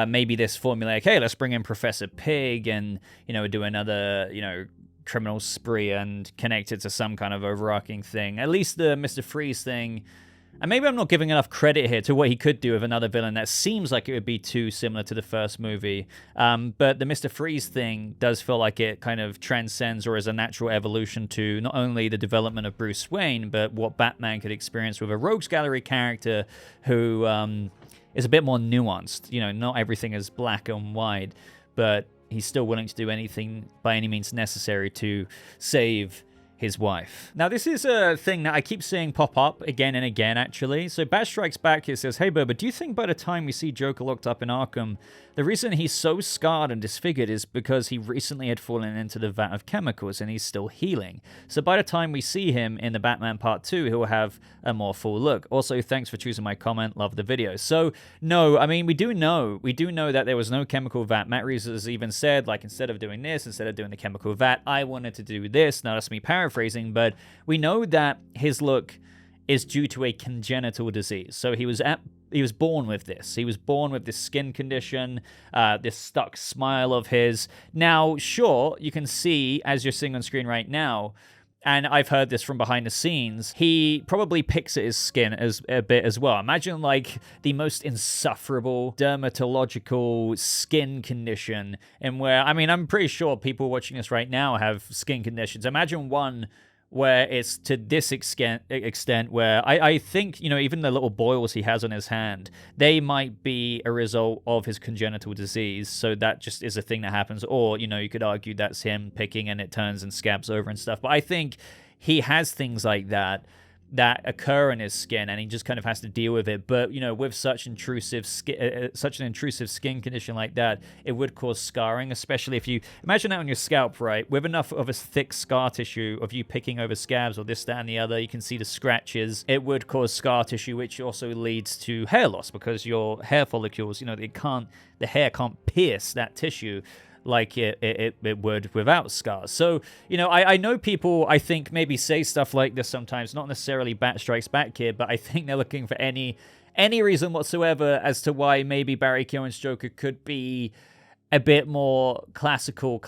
maybe this formula, like, hey, let's bring in Professor Pig and, do another, criminal spree and connect it to some kind of overarching thing. At least the Mr. Freeze thing, and maybe I'm not giving enough credit here to what he could do with another villain that seems like it would be too similar to the first movie. But the Mr. Freeze thing does feel like it kind of transcends, or is a natural evolution to not only the development of Bruce Wayne, but what Batman could experience with a Rogues Gallery character who is a bit more nuanced. Not everything is black and white, but he's still willing to do anything by any means necessary to save his wife. Now, this is a thing that I keep seeing pop up again and again, actually. So Bat Strikes Back here says, hey, Boba, do you think by the time we see Joker locked up in Arkham, the reason he's so scarred and disfigured is because he recently had fallen into the vat of chemicals and he's still healing? So by the time we see him in the Batman Part 2, he'll have a more full look. Also, thanks for choosing my comment. Love the video. So, no, I mean, we do know that there was no chemical vat. Matt Reeves has even said, like, instead of doing the chemical vat, I wanted to do this. Now, that's me paraphrasing, but we know that his look is due to a congenital disease. So he was born with this. He was born with this skin condition, this stuck smile of his. Now, sure, you can see, as you're seeing on screen right now, and I've heard this from behind the scenes, he probably picks at his skin a bit as well. Imagine like the most insufferable dermatological skin condition, and where, I mean, I'm pretty sure people watching this right now have skin conditions. Imagine one where it's to this extent where I think, even the little boils he has on his hand, they might be a result of his congenital disease. So that just is a thing that happens. Or, you could argue that's him picking and it turns and scabs over and stuff. But I think he has things like that occur in his skin, and he just kind of has to deal with it. But with such an intrusive skin condition like that, it would cause scarring, especially if you imagine that on your scalp, right? With enough of a thick scar tissue of you picking over scabs or this, that, and the other, you can see the scratches. It would cause scar tissue, which also leads to hair loss because your hair follicles, the hair can't pierce that tissue like it would without scars. So, I know people, I think, maybe say stuff like this sometimes, not necessarily Bat Strikes Back here, but I think they're looking for any reason whatsoever as to why maybe Barry Keoghan's Joker could be a bit more classical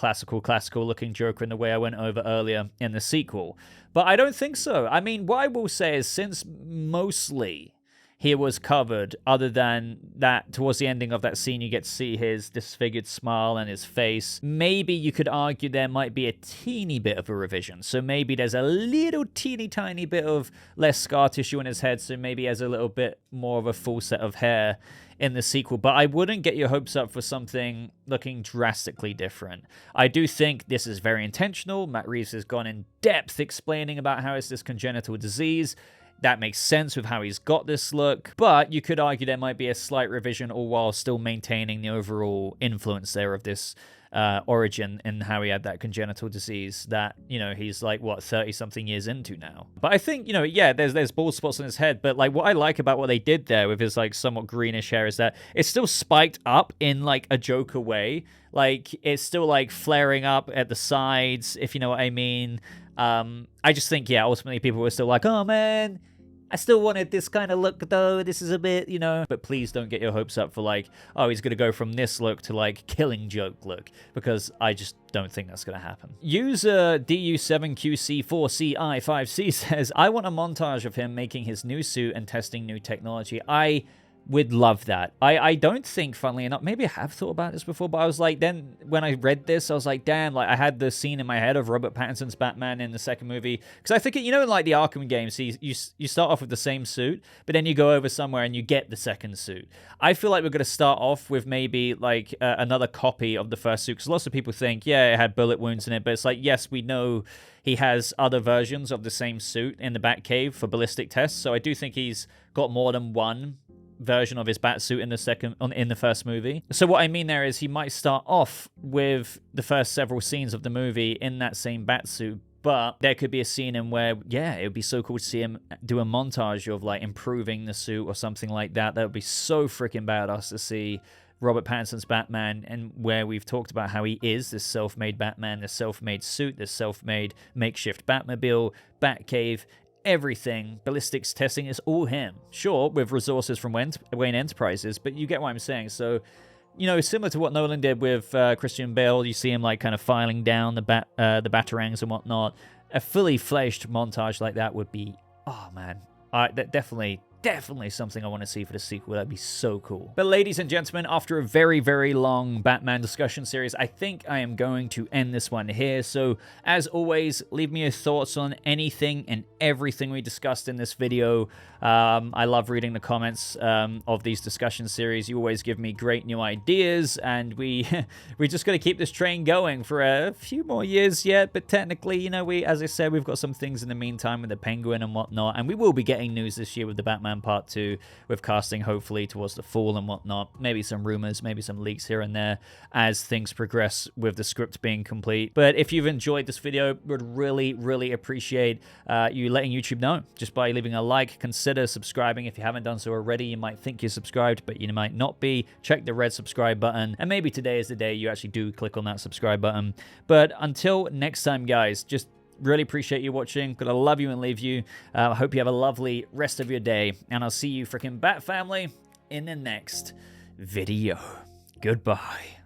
looking Joker in the way I went over earlier in the sequel. But I don't think so. I mean, what I will say is, since mostly he was covered, other than that towards the ending of that scene you get to see his disfigured smile and his face, maybe you could argue there might be a teeny bit of a revision. So maybe there's a little teeny tiny bit of less scar tissue in his head, so maybe he has a little bit more of a full set of hair in the sequel. But I wouldn't get your hopes up for something looking drastically different. I do think this is very intentional. Matt Reeves has gone in depth explaining about how it's this congenital disease. That makes sense with how he's got this look, but you could argue there might be a slight revision, all while still maintaining the overall influence there of this origin and how he had that congenital disease that, you know, he's like, what, 30-something years into now. But I think, you know, yeah, there's bald spots on his head, but like what I like about what they did there with his like somewhat greenish hair is that it's still spiked up in like a Joker way. Like it's still like flaring up at the sides, if you know what I mean. I just think, yeah, ultimately people were still like, oh man, I still wanted this kind of look, though. This is a bit, you know. But please don't get your hopes up for, like, oh, he's going to go from this look to, like, Killing Joke look. Because I just don't think that's going to happen. User DU7QC4CI5C says, I want a montage of him making his new suit and testing new technology. I would love that. I don't think, funnily enough, maybe I have thought about this before, but I was like, then when I read this, I was like, damn, like I had the scene in my head of Robert Pattinson's Batman in the second movie. Because I think, you know, in like the Arkham games, you start off with the same suit, but then you go over somewhere and you get the second suit. I feel like we're going to start off with maybe like another copy of the first suit, because lots of people think, yeah, it had bullet wounds in it, but it's like, yes, we know he has other versions of the same suit in the Batcave for ballistic tests, so I do think he's got more than one version of his Batsuit in the first movie. So what I mean there is he might start off with the first several scenes of the movie in that same Batsuit, but there could be a scene in where, yeah, it would be so cool to see him do a montage of like improving the suit or something like that. That would be so freaking badass to see Robert Pattinson's Batman, and where we've talked about how he is this self-made Batman, this self-made suit, this self-made makeshift Batmobile, Batcave, everything, ballistics testing is all him. Sure, with resources from Wayne Enterprises, but you get what I'm saying. So, you know, similar to what Nolan did with Christian Bale, you see him like kind of filing down the batarangs and whatnot. A fully fleshed montage like that would be, oh man, that definitely something I want to see for the sequel. That'd be so cool. But ladies and gentlemen, after a very, very long Batman discussion series, I think I am going to end this one here. So as always, leave me your thoughts on anything and everything we discussed in this video. I love reading the comments of these discussion series. You always give me great new ideas, and we just got to keep this train going for a few more years yet. But technically, you know, as I said, we've got some things in the meantime with the Penguin and whatnot, and we will be getting news this year with the Batman Part 2, with casting hopefully towards the fall and whatnot. Maybe some rumors, maybe some leaks here and there as things progress with the script being complete. But if you've enjoyed this video, would really, really appreciate you letting YouTube know just by leaving a like. Consider subscribing if you haven't done so already. You might think you're subscribed, but you might not be. Check the red subscribe button, and maybe today is the day you actually do click on that subscribe button. But until next time, guys, just really appreciate you watching. Gonna love you and leave you. I hope you have a lovely rest of your day, and I'll see you freaking Bat family in the next video. Goodbye.